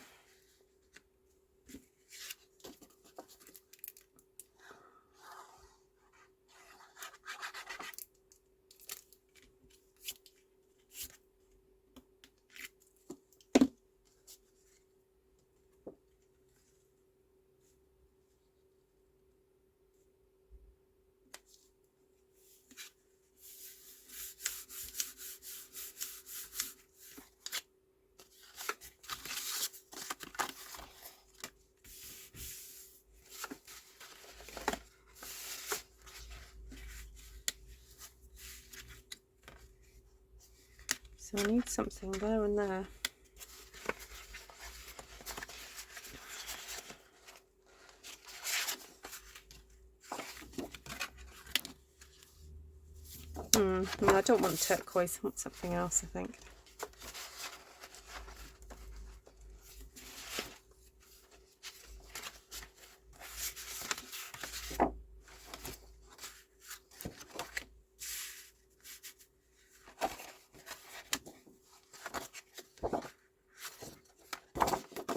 So I need something there and there. No, I don't want turquoise, I want something else, I think.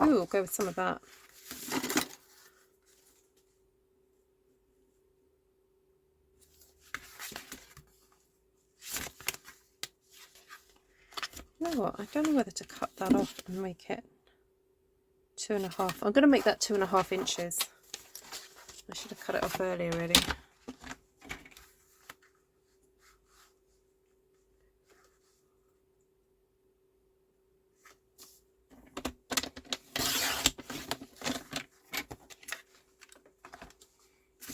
Ooh, I'll go with some of that. You know what, I don't know whether to cut that off and make it 2.5. I'm going to make that 2.5 inches. I should have cut it off earlier, really.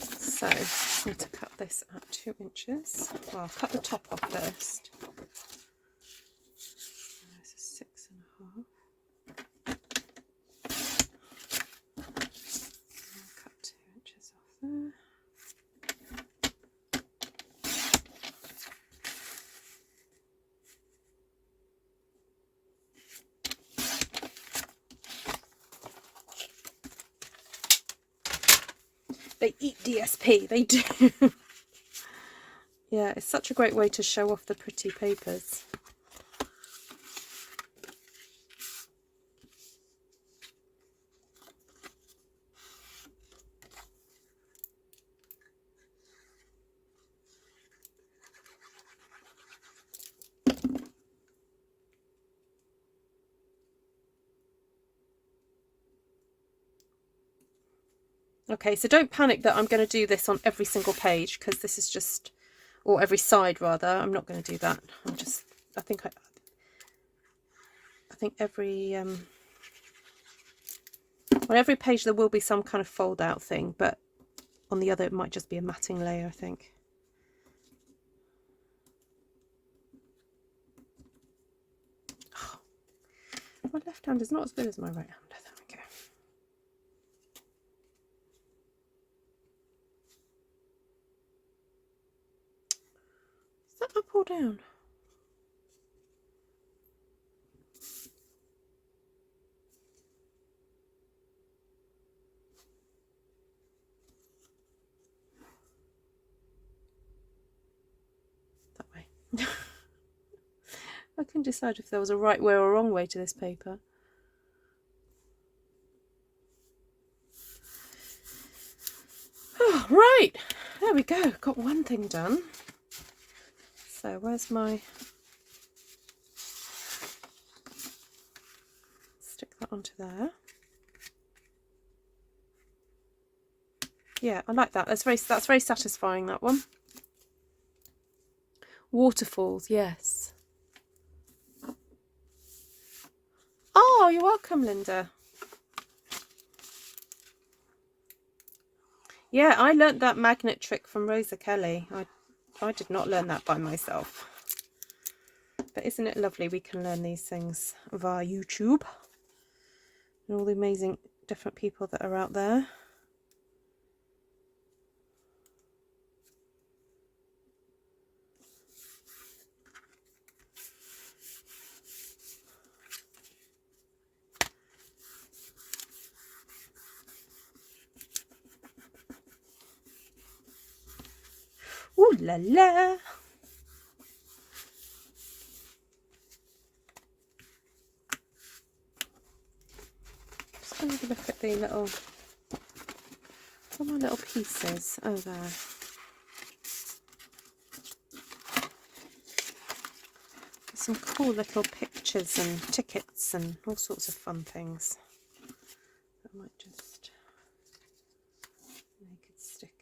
So, I just need to cut this at 2 inches. Well, I'll cut the top off first. This is 6.5. I'll cut 2 inches off there. They eat DSP, they do. Yeah, it's such a great way to show off the pretty papers. Okay, so don't panic that I'm going to do this on every single page, because this is just, or every side rather. I'm not going to do that. I think every on every page there will be some kind of fold out thing, but on the other it might just be a matting layer, I think. Oh, my left hand is not as good as my right hand. There we go. Is that up or down? That way. I couldn't decide if there was a right way or a wrong way to this paper. Oh, right, there we go. Got one thing done. So where's my... Stick that onto there. Yeah, I like that. That's very satisfying, that one. Waterfalls, yes. Oh, you're welcome, Linda. Yeah, I learnt that magnet trick from Rosa Kelly. I did not learn that by myself. But isn't it lovely we can learn these things via YouTube and all the amazing different people that are out there. Ooh la la! Just going to look at the little, all my little pieces. Oh, there. Some cool little pictures and tickets and all sorts of fun things. I might just make it stick.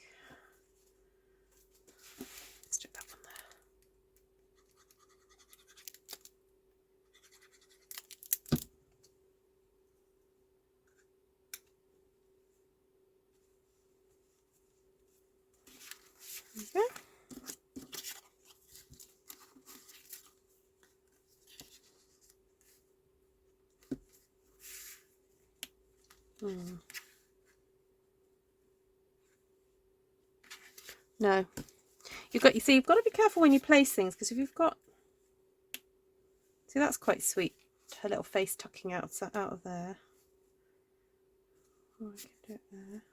Stick that one there. There we go. No, you've got to be careful when you place things, because if you've got, see, that's quite sweet, her little face tucking out of there. Oh, I can do it there.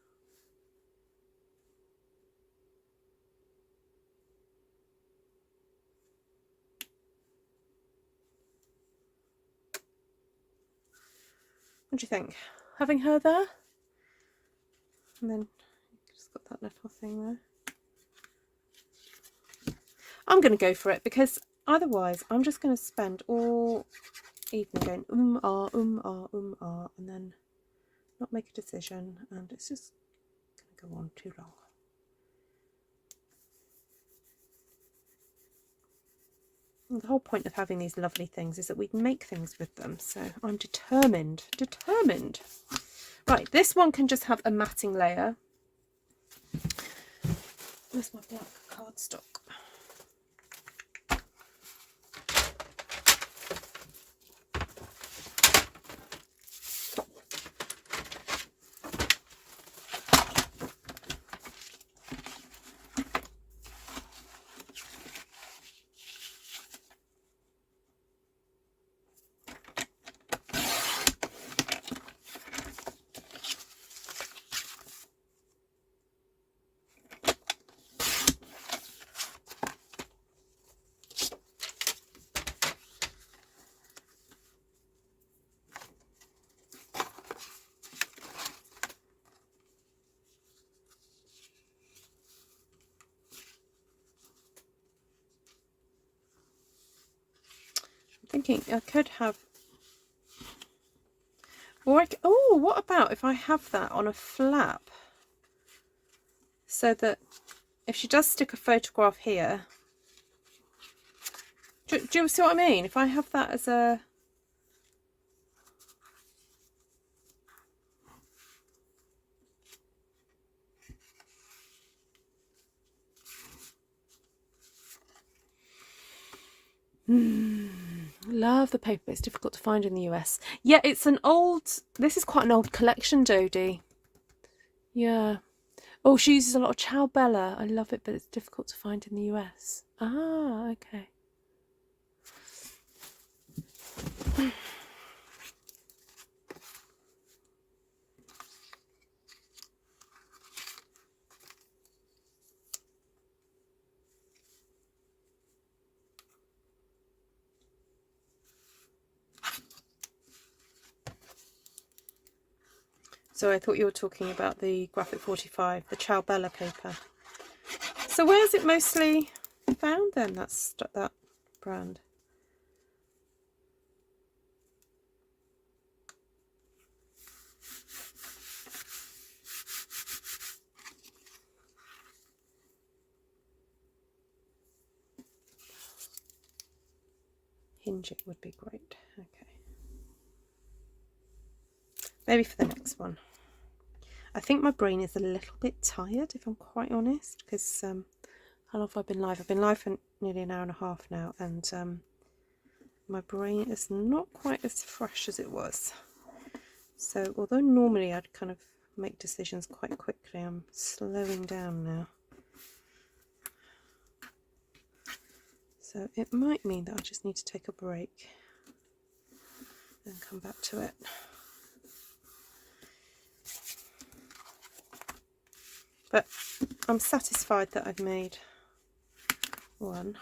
What do you think? Having her there, and then just got that little thing there. I'm going to go for it, because otherwise I'm just going to spend all evening going ah, and then not make a decision, and it's just going to go on too long. And the whole point of having these lovely things is that we can make things with them, so I'm determined. Right, this one can just have a matting layer. Where's my black cardstock? Thinking I could have, or oh, what about if I have that on a flap, so that if she does stick a photograph here, do you see what I mean? If I have that as a, love the paper. It's difficult to find in the US. Yeah, it's an old, this is quite an old collection, Dodie. Yeah. Oh, she uses a lot of Ciao Bella. I love it, but it's difficult to find in the US. Ah, okay. So I thought you were talking about the Graphic 45, the Ciao Bella paper. So where's it mostly found then, that brand? Hinge it would be great. Okay. Maybe for the next one. I think my brain is a little bit tired, if I'm quite honest, because how long have I been live? I've been live for nearly an hour and a half now, and my brain is not quite as fresh as it was. So although normally I'd kind of make decisions quite quickly, I'm slowing down now. So it might mean that I just need to take a break and come back to it. But I'm satisfied that I've made one.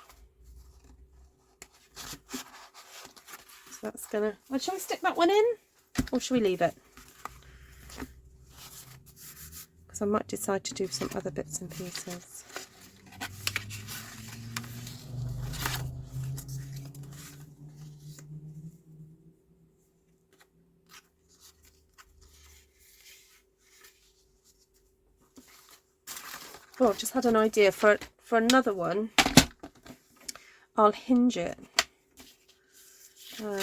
So that's gonna, well, shall we stick that one in, or shall we leave it? Because I might decide to do some other bits and pieces. Oh, I've just had an idea for another one. I'll hinge it. I'll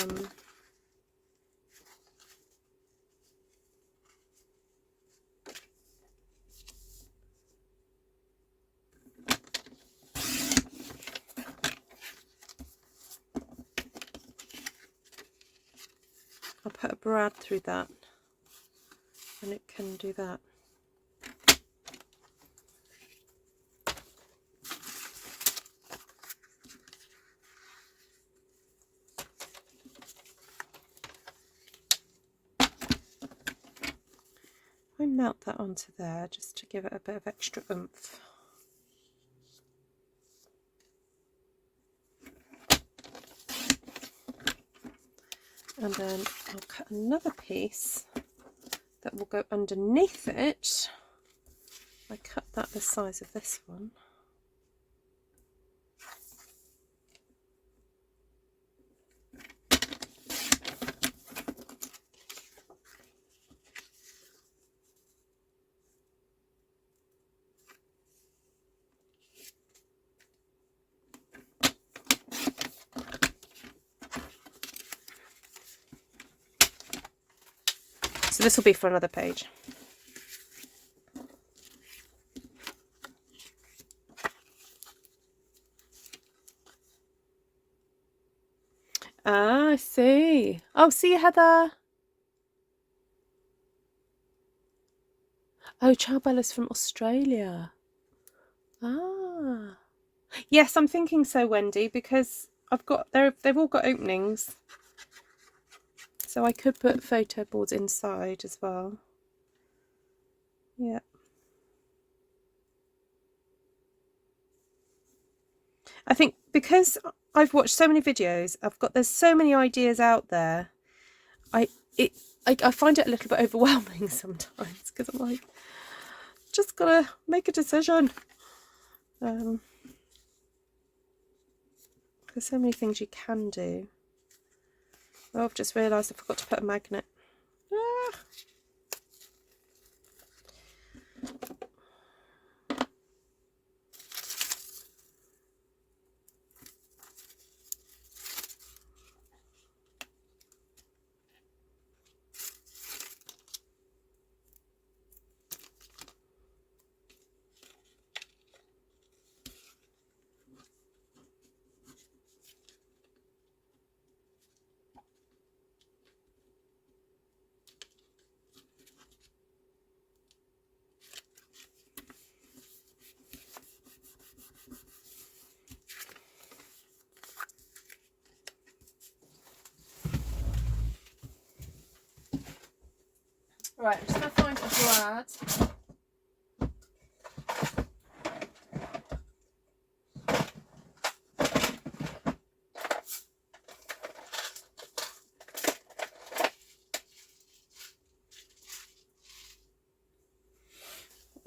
put a brad through that. and it can do that. I mount that onto there just to give it a bit of extra oomph. And then I'll cut another piece that will go underneath it. I cut that the size of this one. So this will be for another page. Ah, I see. Oh, see, Heather. Oh, Chowbella's from Australia. Ah. Yes, I'm thinking so, Wendy, because they've all got openings. So I could put photo boards inside as well. Yeah. I think because I've watched so many videos, there's so many ideas out there. I find it a little bit overwhelming sometimes because I'm like, just gotta make a decision. There's so many things you can do. Oh, I've just realised I forgot to put a magnet. Ah. Right, I'm just going to find a brad.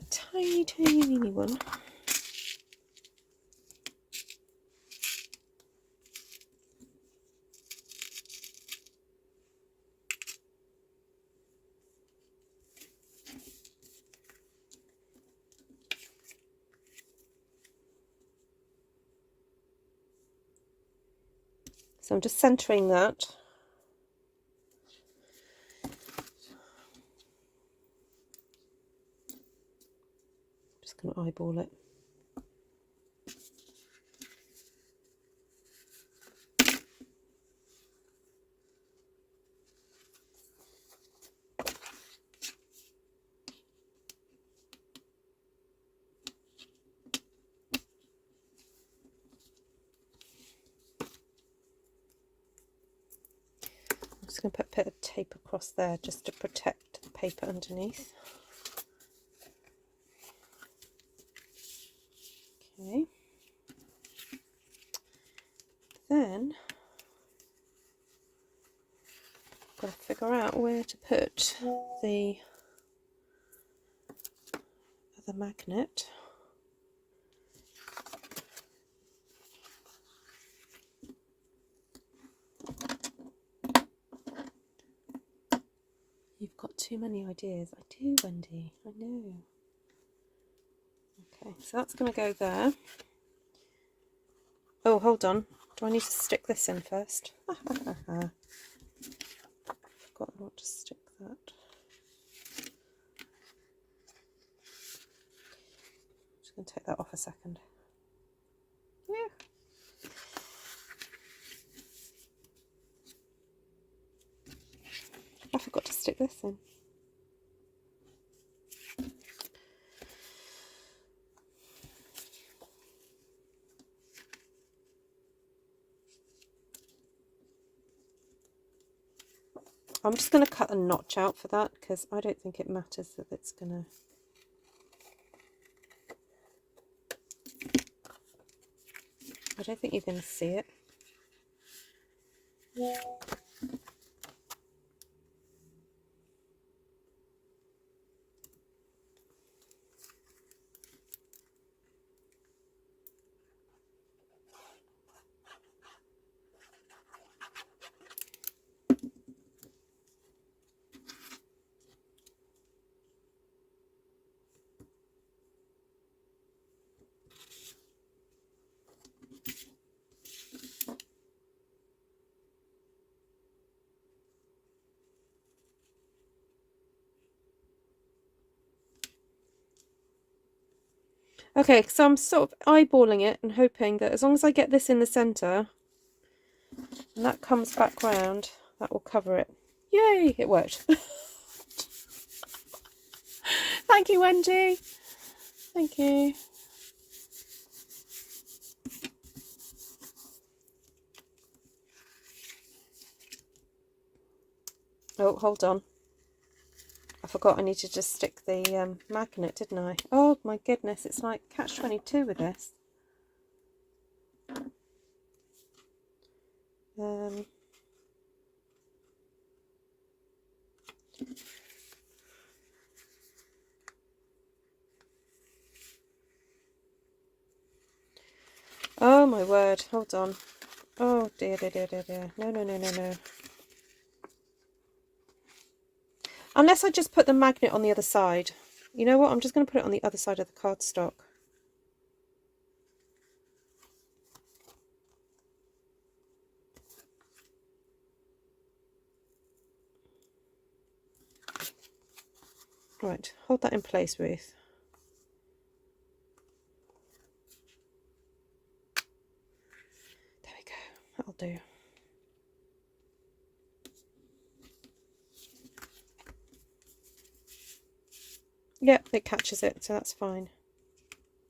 A tiny, teeny one. So I'm just centering that. Just going to eyeball it. I'm just going to put a bit of tape across there just to protect the paper underneath. Okay. Then I've got to figure out where to put the other magnet. You've got too many ideas. I do, Wendy. I know. Okay, so that's going to go there. Oh, hold on. Do I need to stick this in first? Forgotten what to stick that. Just going to take that off a second. Yeah. I forgot to stick this in. I'm just going to cut a notch out for that because I don't think it matters that it's going to... I don't think you're going to see it. Okay, so I'm sort of eyeballing it and hoping that as long as I get this in the centre and that comes back round, that will cover it. Yay, it worked. Thank you, Wendy. Thank you. Oh, hold on. I forgot I need to just stick the magnet, didn't I? Oh my goodness, it's like catch-22 with this. Oh my word, hold on. Oh dear, dear, dear, dear, dear. No, no, no, no, no. Unless I just put the magnet on the other side. You know what? I'm just going to put it on the other side of the cardstock. Right, hold that in place, Ruth. There we go. That'll do. Yep, it catches it, so that's fine.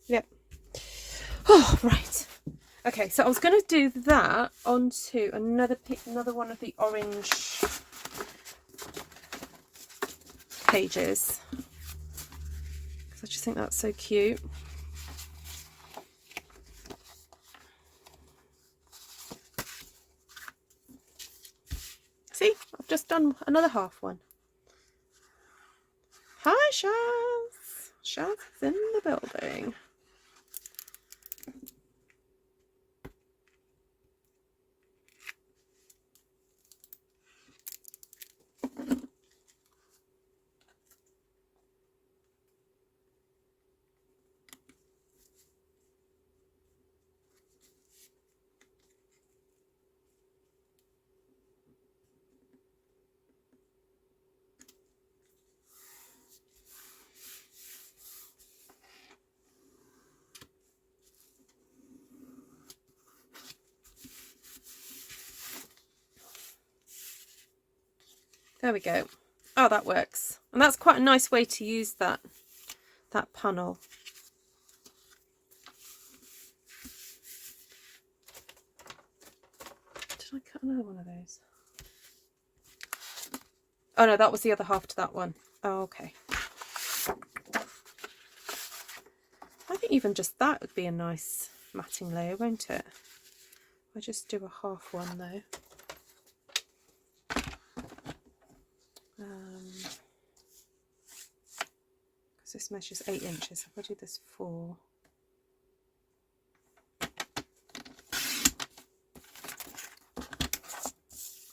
Yep. Oh, right. Okay, so I was going to do that onto another one of the orange pages. Because I just think that's so cute. See, I've just done another half one. Hi, Shaz. Shaz is in the building. There we go. Oh, that works. And that's quite a nice way to use that panel. Did I cut another one of those? Oh no, that was the other half to that one. Oh, okay. I think even just that would be a nice matting layer, won't it? I'll just do a half one though. Because this measures 8 inches. If I do this 4.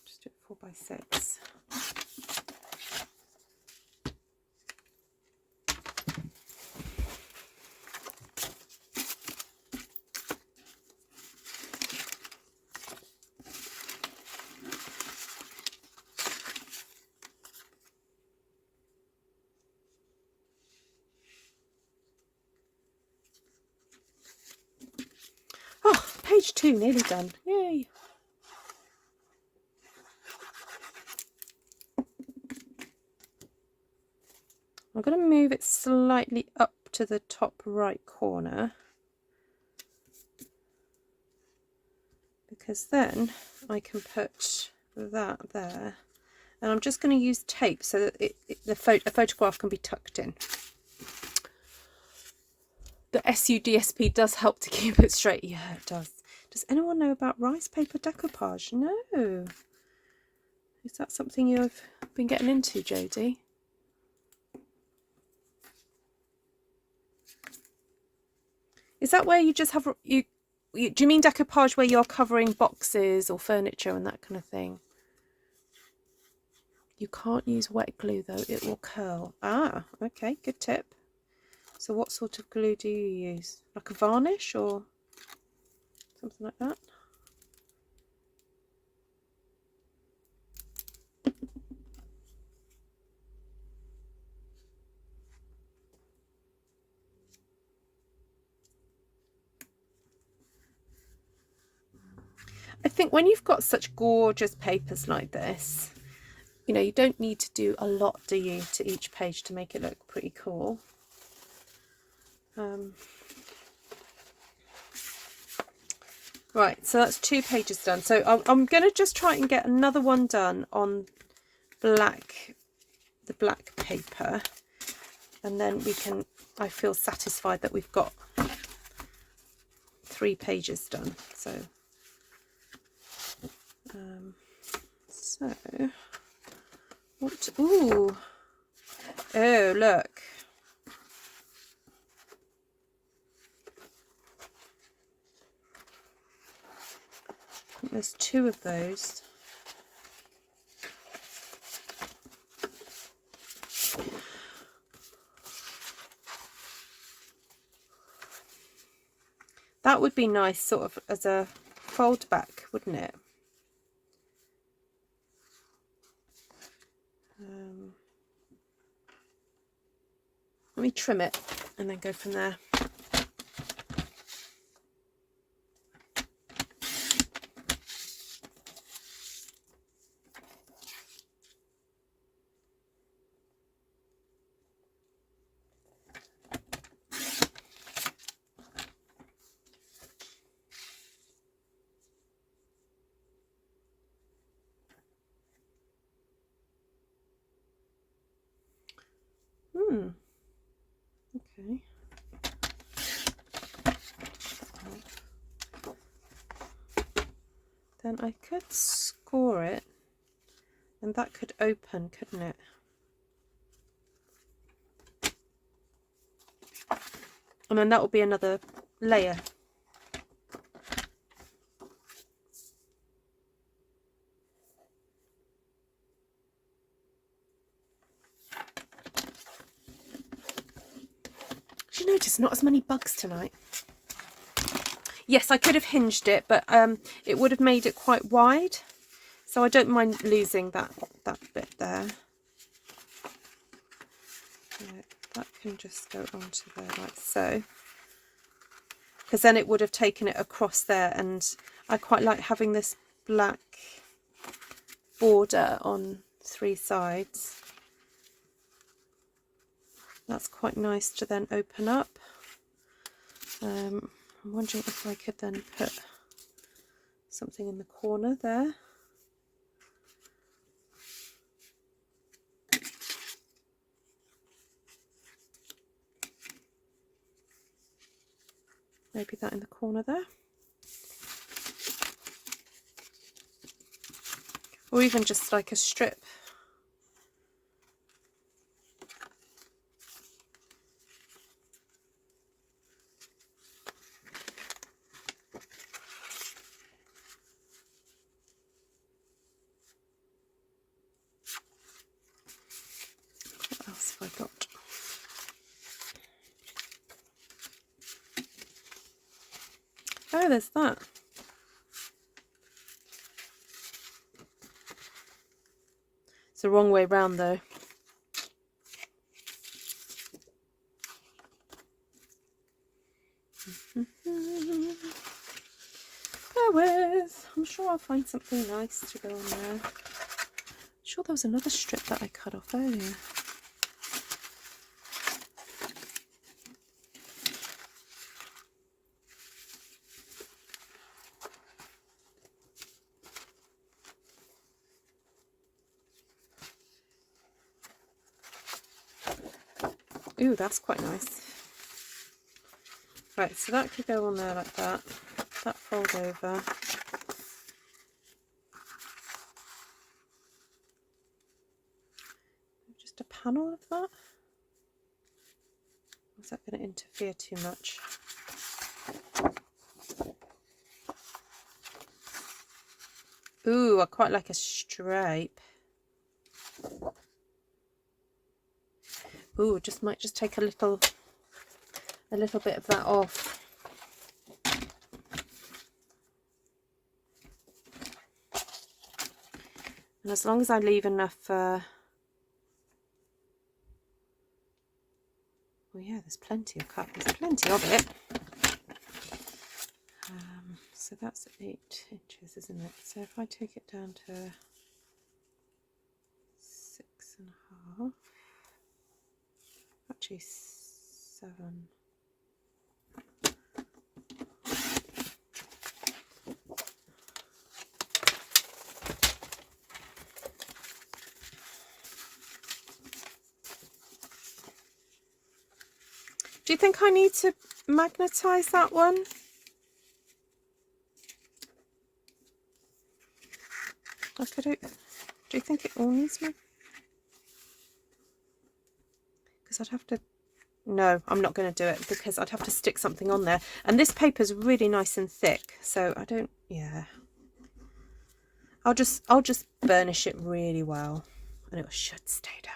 Just do it 4 by 6. Oh, page 2 nearly done. Yay! I'm going to move it slightly up to the top right corner, because then I can put that there And I'm just going to use tape so that a photograph can be tucked in. The SUDSP does help to keep it straight. Yeah, it does. Does anyone know about rice paper decoupage? No. Is that something you've been getting into, Jodie? Is that where you just have do you mean decoupage where you're covering boxes or furniture and that kind of thing? You can't use wet glue though, it will curl. Ah, okay, good tip. So what sort of glue do you use? Like a varnish or something like that? I think when you've got such gorgeous papers like this, you know, you don't need to do a lot, do you, to each page to make it look pretty cool. Right, so that's 2 pages done. So I'm going to just try and get another one done on the black paper, and then we can, I feel satisfied that we've got 3 pages done. So what? Ooh, oh look. There's 2 of those. That would be nice sort of as a fold back, wouldn't it? Let me trim it and then go from there. Okay. Then I could score it and that could open, couldn't it? And then that will be another layer. Did you notice not as many bugs tonight? Yes, I could have hinged it, but it would have made it quite wide. So I don't mind losing that bit there. Right, that can just go onto there like so. Because then it would have taken it across there, and I quite like having this black border on 3 sides. That's quite nice to then open up. I'm wondering if I could then put something in the corner there. Maybe that in the corner there. Or even just like a strip. What else have I got? Oh, there's that. It's the wrong way round though. Bear with. I'm sure I'll find something nice to go on there. I'm sure there was another strip that I cut off earlier. Ooh, that's quite nice. Right, so that could go on there like that. That fold over. Just a panel of that. Is that going to interfere too much? Ooh, I quite like a stripe. Ooh, might just take a little bit of that off. And as long as I leave enough, well, yeah, there's plenty of cut. There's plenty of it. So that's 8 inches, isn't it? So if I take it down to 6.5, actually 7. Do you think I need to magnetize that one? Do you think it all needs me? Because I'd have to... No, I'm not going to do it because I'd have to stick something on there. And this paper's really nice and thick, so I don't... Yeah. I'll just burnish it really well and it should stay down.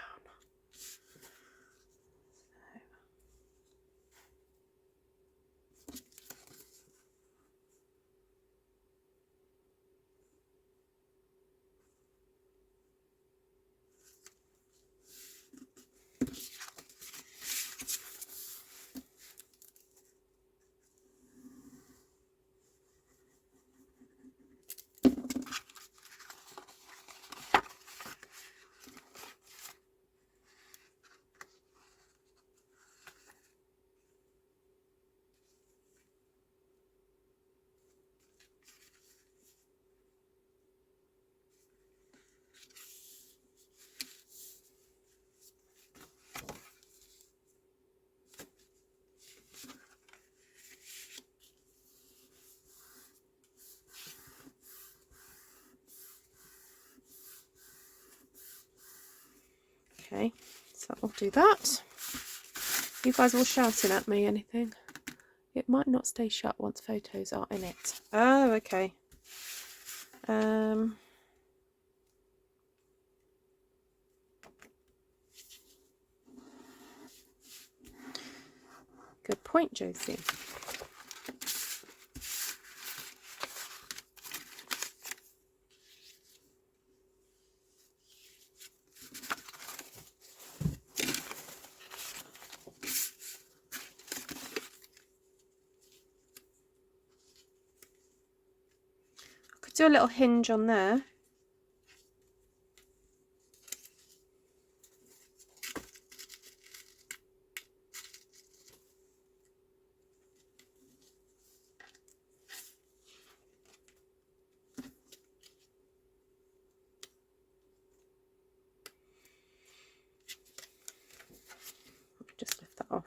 Okay, so I'll do that. You guys all shouting at me, anything? It might not stay shut once photos are in it. Oh, okay. Good point, Josie. Do a little hinge on there. Just lift that off.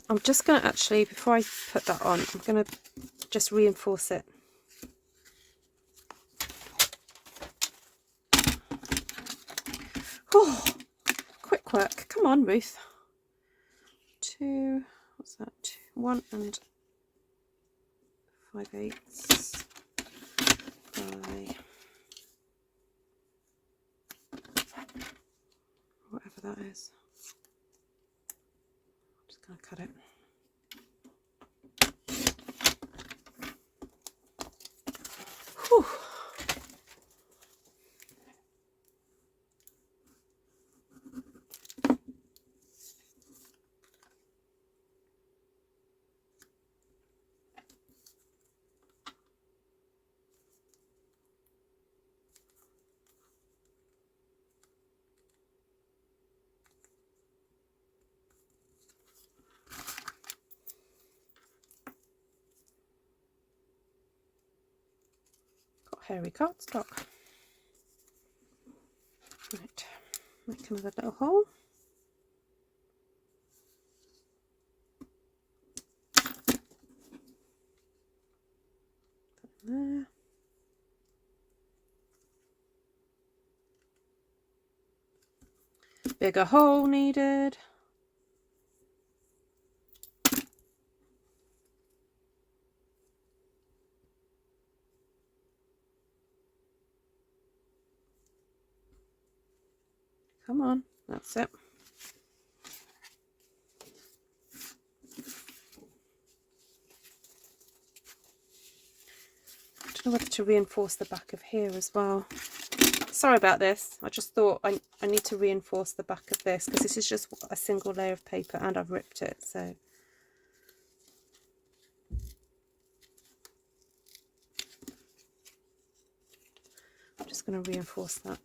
I'm just going to actually, before I put that on, I'm going to just reinforce it. Oh, quick work. Come on, Ruth. 2, what's that? 1 and 5/8 by whatever that is. I'm just going to cut it. hairy cardstock. Right, make another little hole. Put in there. Bigger hole needed. Come on, that's it. I don't know whether to reinforce the back of here as well. Sorry about this. I just thought I need to reinforce the back of this because this is just a single layer of paper and I've ripped it. So I'm just going to reinforce that.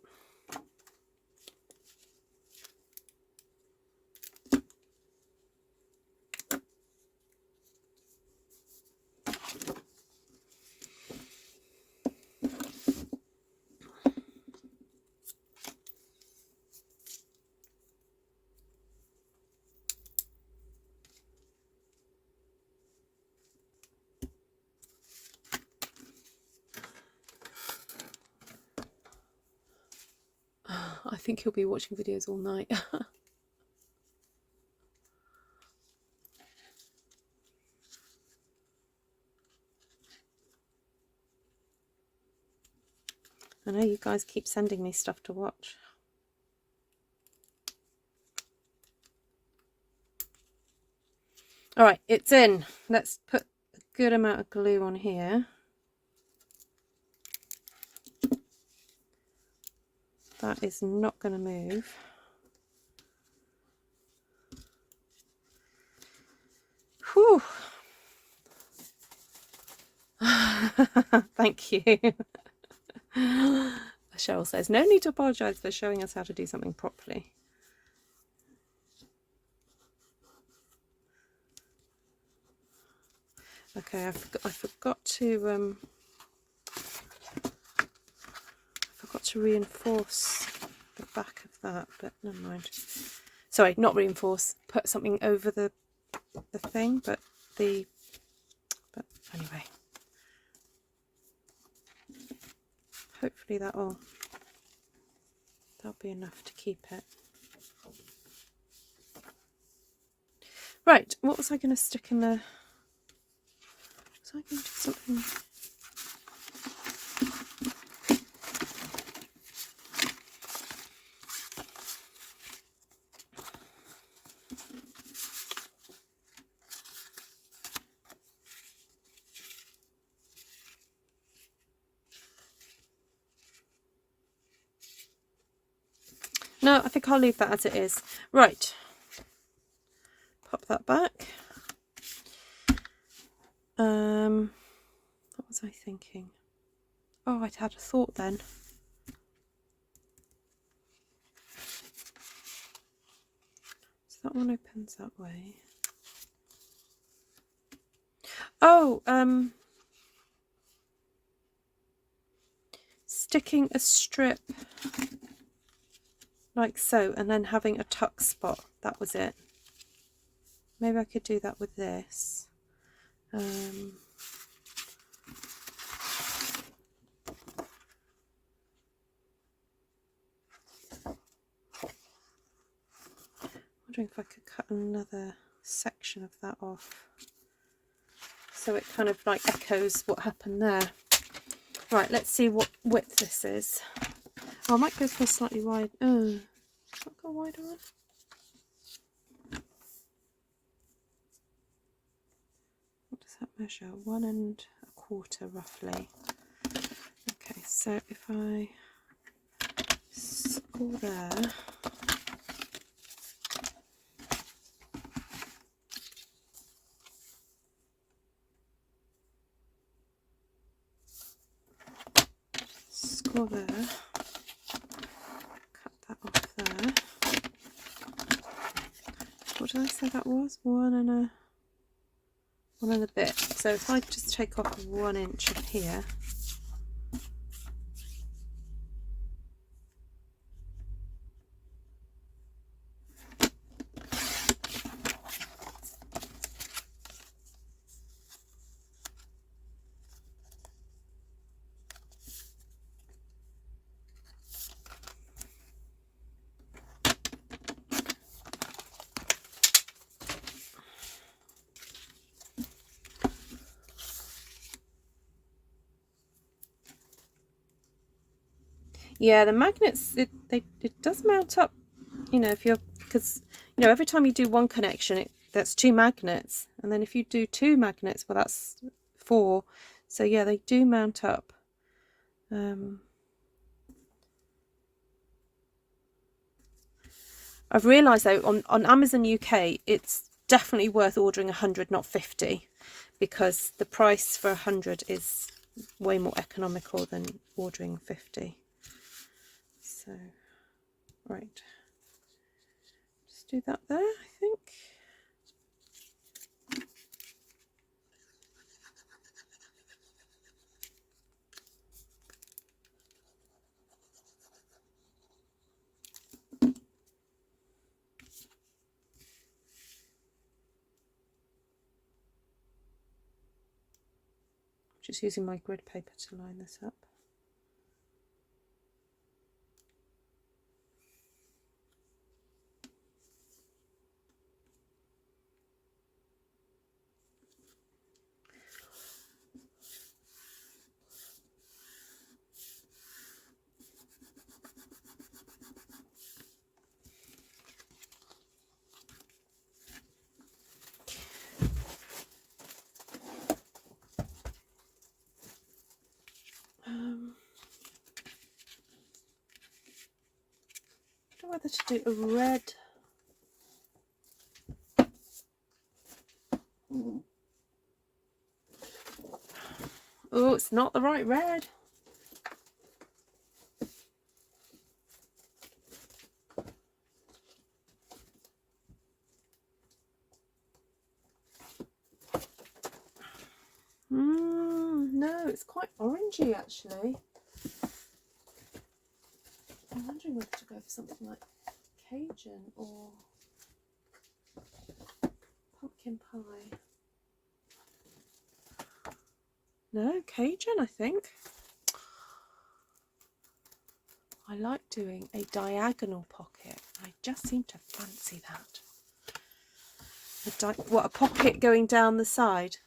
I think he'll be watching videos all night. I know you guys keep sending me stuff to watch. All right, it's in. Let's put a good amount of glue on here. That is not going to move. Whew. Thank you. Cheryl says, no need to apologise for showing us how to do something properly. Okay, I forgot to reinforce the back of that, but never mind. Sorry, not reinforce. Put something over the thing, but anyway. Hopefully that'll be enough to keep it. Right, what was I going to stick in the... Was I going to do something... No, I think I'll leave that as it is. Right. Pop that back. What was I thinking? Oh, I'd had a thought then. So that one opens that way. Oh, sticking a strip like so and then having a tuck spot. That was it. Maybe I could do that with this. Wondering if I could cut another section of that off so it kind of like echoes what happened there. Right, let's see what width this is. Oh, I might go for a slightly wide. Oh, I'll go wider one. What does that measure? 1 1/4 roughly. Okay, so if I score there. Score there. Cut that off there. What did I say that was? 1 and a bit. So if I just take off 1 inch of here, Yeah, the magnets, it does mount up, you know, if you're, because, you know, every time you do one connection, that's 2 magnets. And then if you do 2 magnets, well, that's 4. So yeah, they do mount up. I've realised though on Amazon UK, it's definitely worth ordering 100, not 50, because the price for 100 is way more economical than ordering 50. So, right, just do that there, I think. Just using my grid paper to line this up. I don't know whether to do a red. Oh, it's not the right red. No, it's quite orangey actually. I'm wondering whether to go for something like Cajun or pumpkin pie. No, Cajun, I think. I like doing a diagonal pocket. I just seem to fancy that. A pocket going down the side,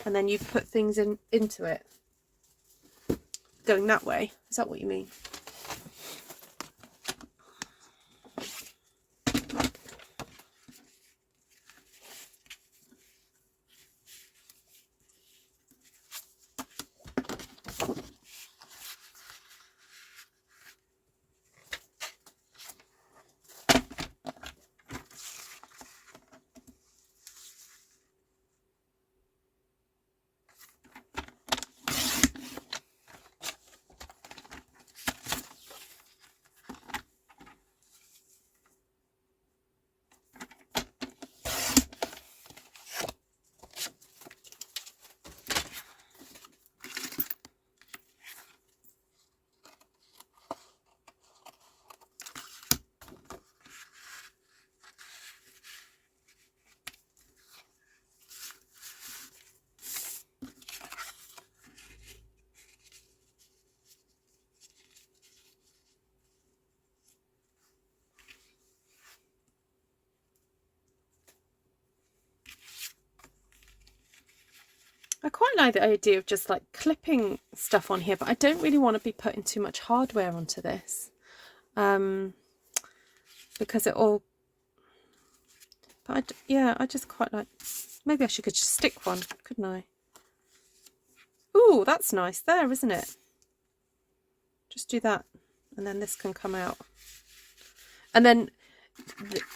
and then you put things into it. Going that way. Is that what you mean? I quite like the idea of just like clipping stuff on here, but I don't really want to be putting too much hardware onto this, because it all, but yeah, I just quite like, maybe I could just stick one, couldn't I? Ooh, that's nice there, isn't it? Just do that, and then this can come out. And then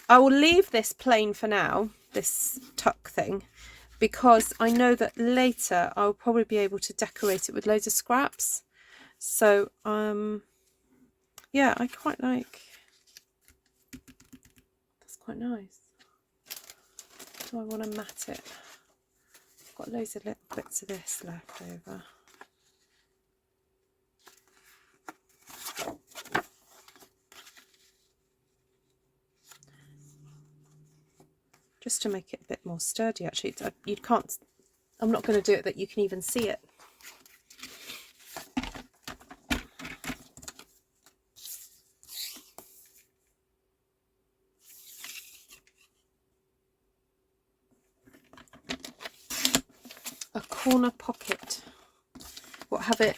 I will leave this plain for now, this tuck thing, because I know that later I'll probably be able to decorate it with loads of scraps. So yeah, I quite like, that's quite nice. Do I want to mat it? I've got loads of little bits of this left over. Just to make it a bit more sturdy, actually. You can't, I'm not going to do it that you can even see it. A corner pocket. What, have it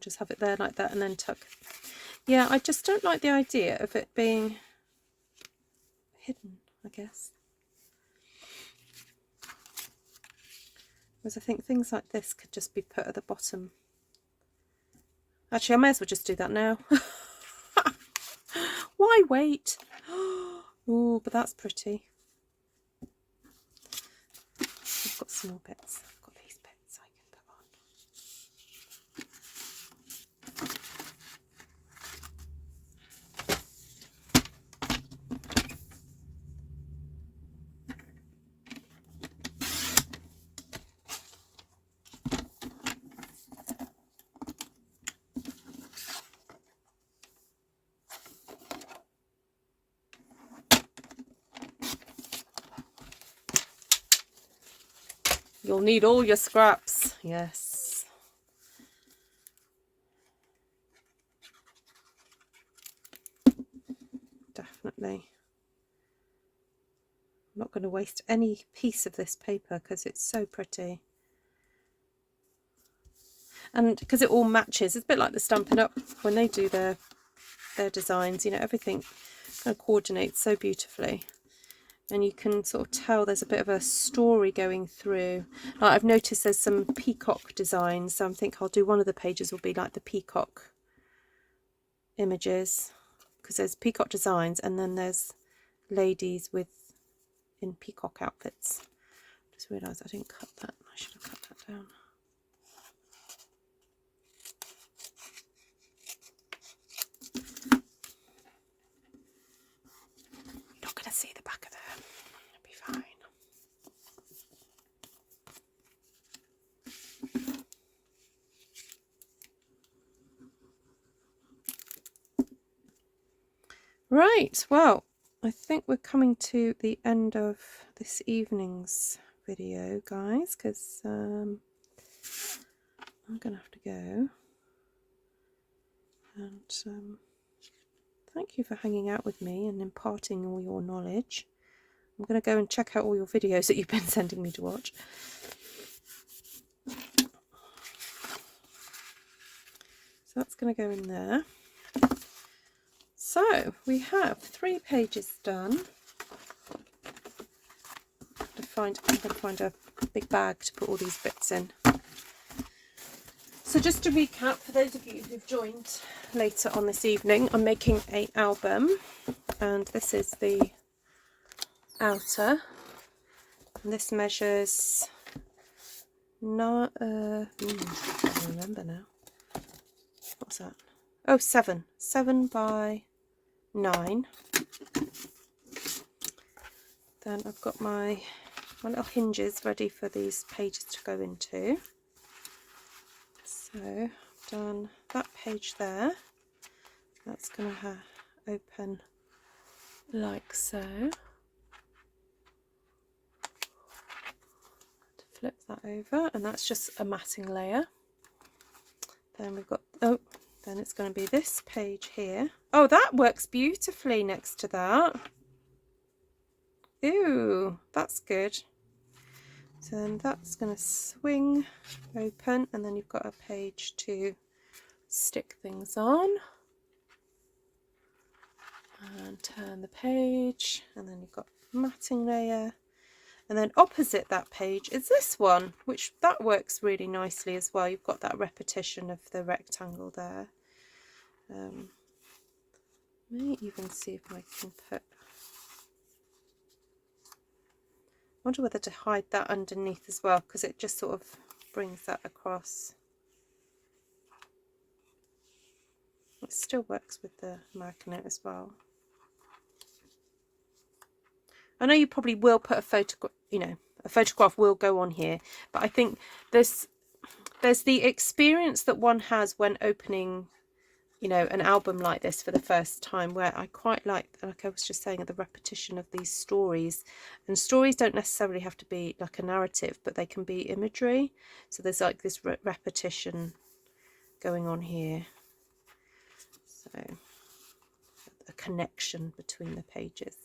just have it there like that and then tuck. Yeah, I just don't like the idea of it being hidden, I guess. Whereas I think things like this could just be put at the bottom. Actually, I may as well just do that now. Why wait? Oh, but that's pretty. I've got some more bits. I've got these bits I can put on. You'll need all your scraps. Yes. Definitely. I'm not going to waste any piece of this paper because it's so pretty. And because it all matches, it's a bit like the Stampin' Up when they do their designs, you know, everything kind of coordinates so beautifully. And you can sort of tell there's a bit of a story going through. Like I've noticed there's some peacock designs, so I think I'll do one of the pages will be like the peacock images, because there's peacock designs and then there's ladies in peacock outfits. Just realised I didn't cut that. I should have cut that down. You're not going to see the back of them. It'll be fine. Right, well, I think we're coming to the end of this evening's video, guys, because I'm going to have to go. And thank you for hanging out with me and imparting all your knowledge. I'm going to go and check out all your videos that you've been sending me to watch. So that's going to go in there. So we have 3 pages done. I'm going to find a big bag to put all these bits in. So just to recap, for those of you who've joined later on this evening, I'm making an album, and this is the outer, and this measures I can't remember now. What's that? Oh, 7 by 9. Then I've got my little hinges ready for these pages to go into. So I've done that page there. That's going to open like so. To flip that over, and that's just a matting layer. Then we've got, oh, then it's going to be this page here. Oh, that works beautifully next to that. Ooh, that's good. So then that's going to swing open, and then you've got a page to stick things on. And turn the page, and then you've got matting layer. And then opposite that page is this one, which that works really nicely as well. You've got that repetition of the rectangle there. May even see if I can put, I wonder whether to hide that underneath as well, because it just sort of brings that across. It still works with the magnet as well. I know you probably will put a photograph, you know, a photograph will go on here, but I think there's the experience that one has when opening, you know, an album like this for the first time, where I quite like I was just saying, the repetition of these stories. And stories don't necessarily have to be like a narrative, but they can be imagery. So there's like this repetition going on here. So a connection between the pages.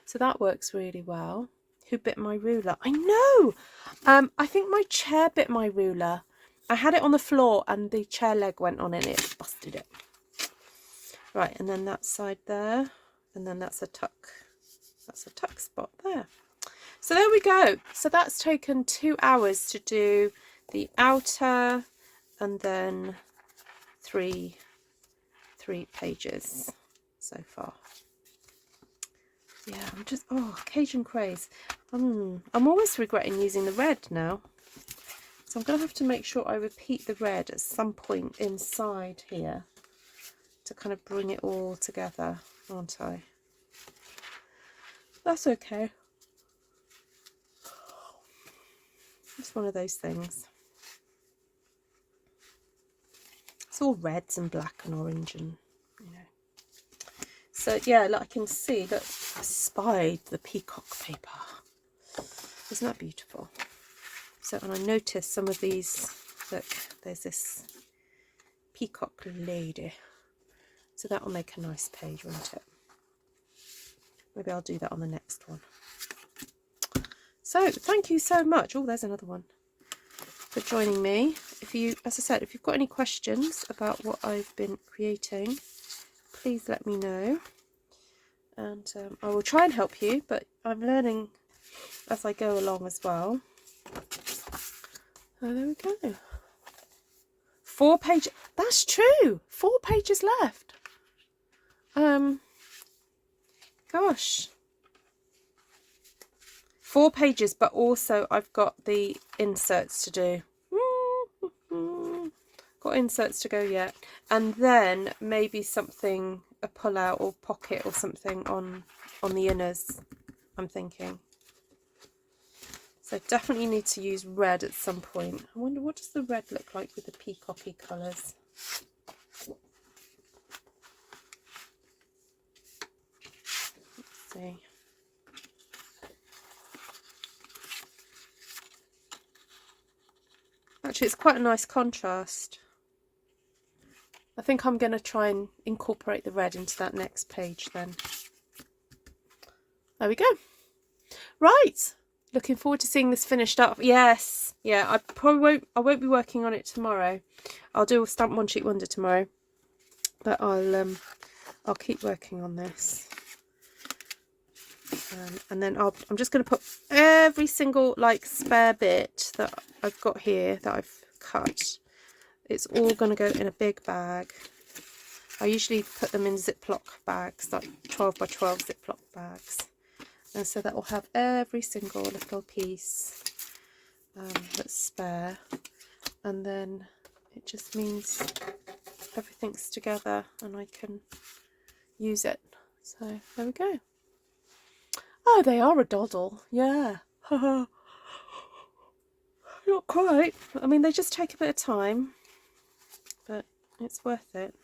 So that works really well. Who bit my ruler? I know! I think my chair bit my ruler. I had it on the floor and the chair leg went on and it busted it. Right, and then that side there, and then that's a tuck. That's a tuck spot there. So there we go. So that's taken 2 hours to do the outer and then three pages so far. Yeah, I'm just, oh, Cajun craze. I'm almost regretting using the red now. So I'm going to have to make sure I repeat the red at some point inside here to kind of bring it all together, aren't I? That's okay. It's one of those things. It's all reds and black and orange and, you know. So yeah, like I can see that I spied the peacock paper. Isn't that beautiful? So, and I noticed some of these, look, there's this peacock lady. So that will make a nice page, won't it? Maybe I'll do that on the next one. So thank you so much. Oh, there's another one. For joining me. If you, as I said, if you've got any questions about what I've been creating, please let me know. And I will try and help you, but I'm learning as I go along as well. Oh, there we go. 4 pages. That's true. 4 pages left. Gosh. 4 pages, but also I've got the inserts to do. Got inserts to go yet. And then maybe something, a pull out or pocket or something on the inners, I'm thinking. So definitely need to use red at some point. I wonder, what does the red look like with the peacocky colours? Let's see. Actually, it's quite a nice contrast. I think I'm going to try and incorporate the red into that next page then. There we go. Right. Looking forward to seeing this finished up. Yes. Yeah, I won't be working on it tomorrow. I'll do a Stamp One Sheet Wonder tomorrow. But I'll keep working on this. And then I'm just going to put every single like spare bit that I've got here that I've cut. It's all going to go in a big bag. I usually put them in Ziploc bags, like 12 by 12 Ziploc bags. And so that will have every single little piece that's spare. And then it just means everything's together and I can use it. So there we go. Oh, they are a doddle. Yeah. Not quite. I mean, they just take a bit of time. But it's worth it.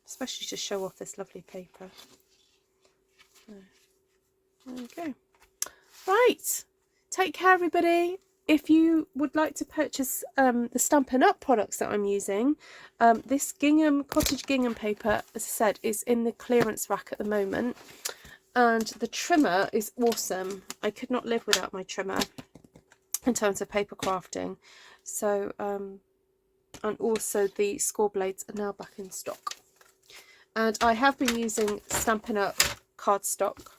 Especially to show off this lovely paper. So, there we go. Right. Take care, everybody. If you would like to purchase the Stampin' Up products that I'm using, this gingham, cottage gingham paper, as I said, is in the clearance rack at the moment. And the trimmer is awesome. I could not live without my trimmer in terms of paper crafting. So, and also the score blades are now back in stock. And I have been using Stampin' Up cardstock,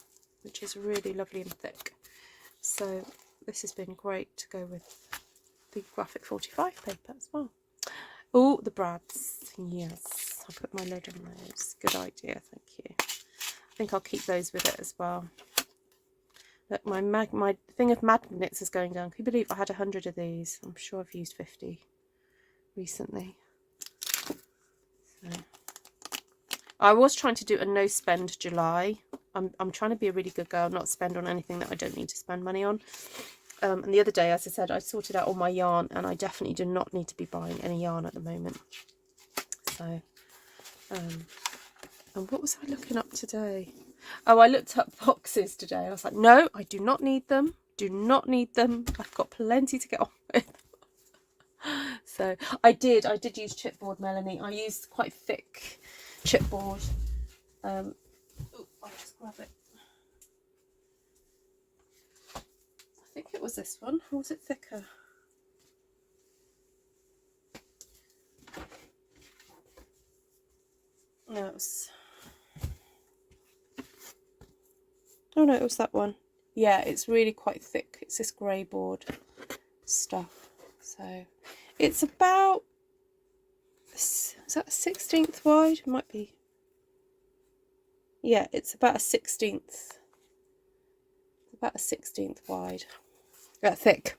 which is really lovely and thick. So this has been great to go with the Graphic 45 paper as well. Oh, the brads. Yes, I'll put my lid on those. Good idea, thank you. I think I'll keep those with it as well. Look, my thing of magnets is going down. Can you believe I had 100 of these? I'm sure I've used 50 recently. So, I was trying to do a no spend July. I'm trying to be a really good girl, not spend on anything that I don't need to spend money on. And the other day, as I said, I sorted out all my yarn, and I definitely do not need to be buying any yarn at the moment. So, and what was I looking up today? Oh, I looked up boxes today. I was like, no, I do not need them. Do not need them. I've got plenty to get on with. So I did use chipboard, Melanie. I used quite thick chipboard. Oh, I'll just grab it. I think it was this one, or was it thicker? No, it was... Oh no, it was that one. Yeah, it's really quite thick. It's this grey board stuff. So it's about, is that a 16th wide? It might be. Yeah, it's about a 16th. About a 16th wide. Thick.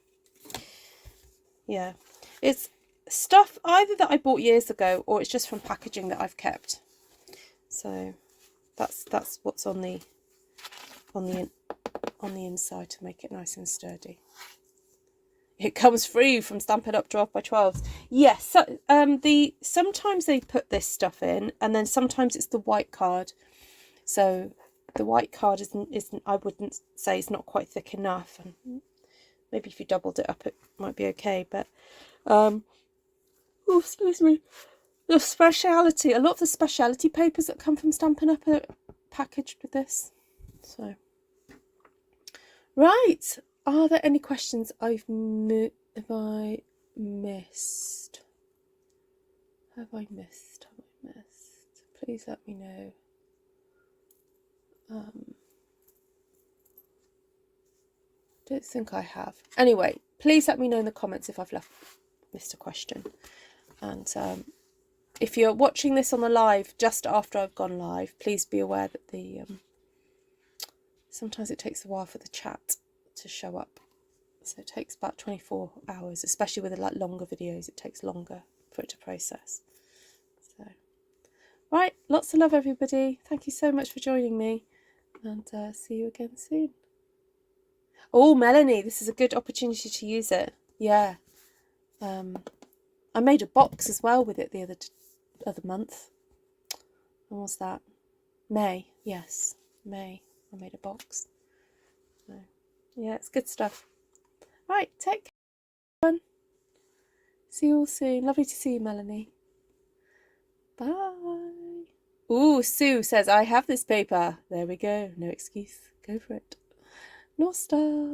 Yeah. It's stuff either that I bought years ago or it's just from packaging that I've kept. So that's what's on the inside to make it nice and sturdy. It comes free from Stampin' Up 12x12s. Yes, so, sometimes they put this stuff in, and then sometimes it's the white card. So the white card isn't I wouldn't say it's not quite thick enough, and maybe if you doubled it up it might be okay. But oh, excuse me. The speciality, a lot of the speciality papers that come from Stampin' Up are packaged with this. So, right. Are there any questions have I missed? Have I missed? Please let me know. Don't think I have. Anyway, please let me know in the comments if I've missed a question. And if you're watching this on the live just after I've gone live, please be aware that the sometimes it takes a while for the chat to show up. So it takes about 24 hours, especially with like longer videos. It takes longer for it to process. So, right, lots of love, everybody. Thank you so much for joining me, and see you again soon. Oh, Melanie, this is a good opportunity to use it. Yeah. I made a box as well with it the other month. When was that? May. Yes, May. I made a box. So, yeah, it's good stuff. Right, take care, everyone. See you all soon. Lovely to see you, Melanie. Bye. Ooh, Sue says, I have this paper. There we go. No excuse. Go for it. North Star.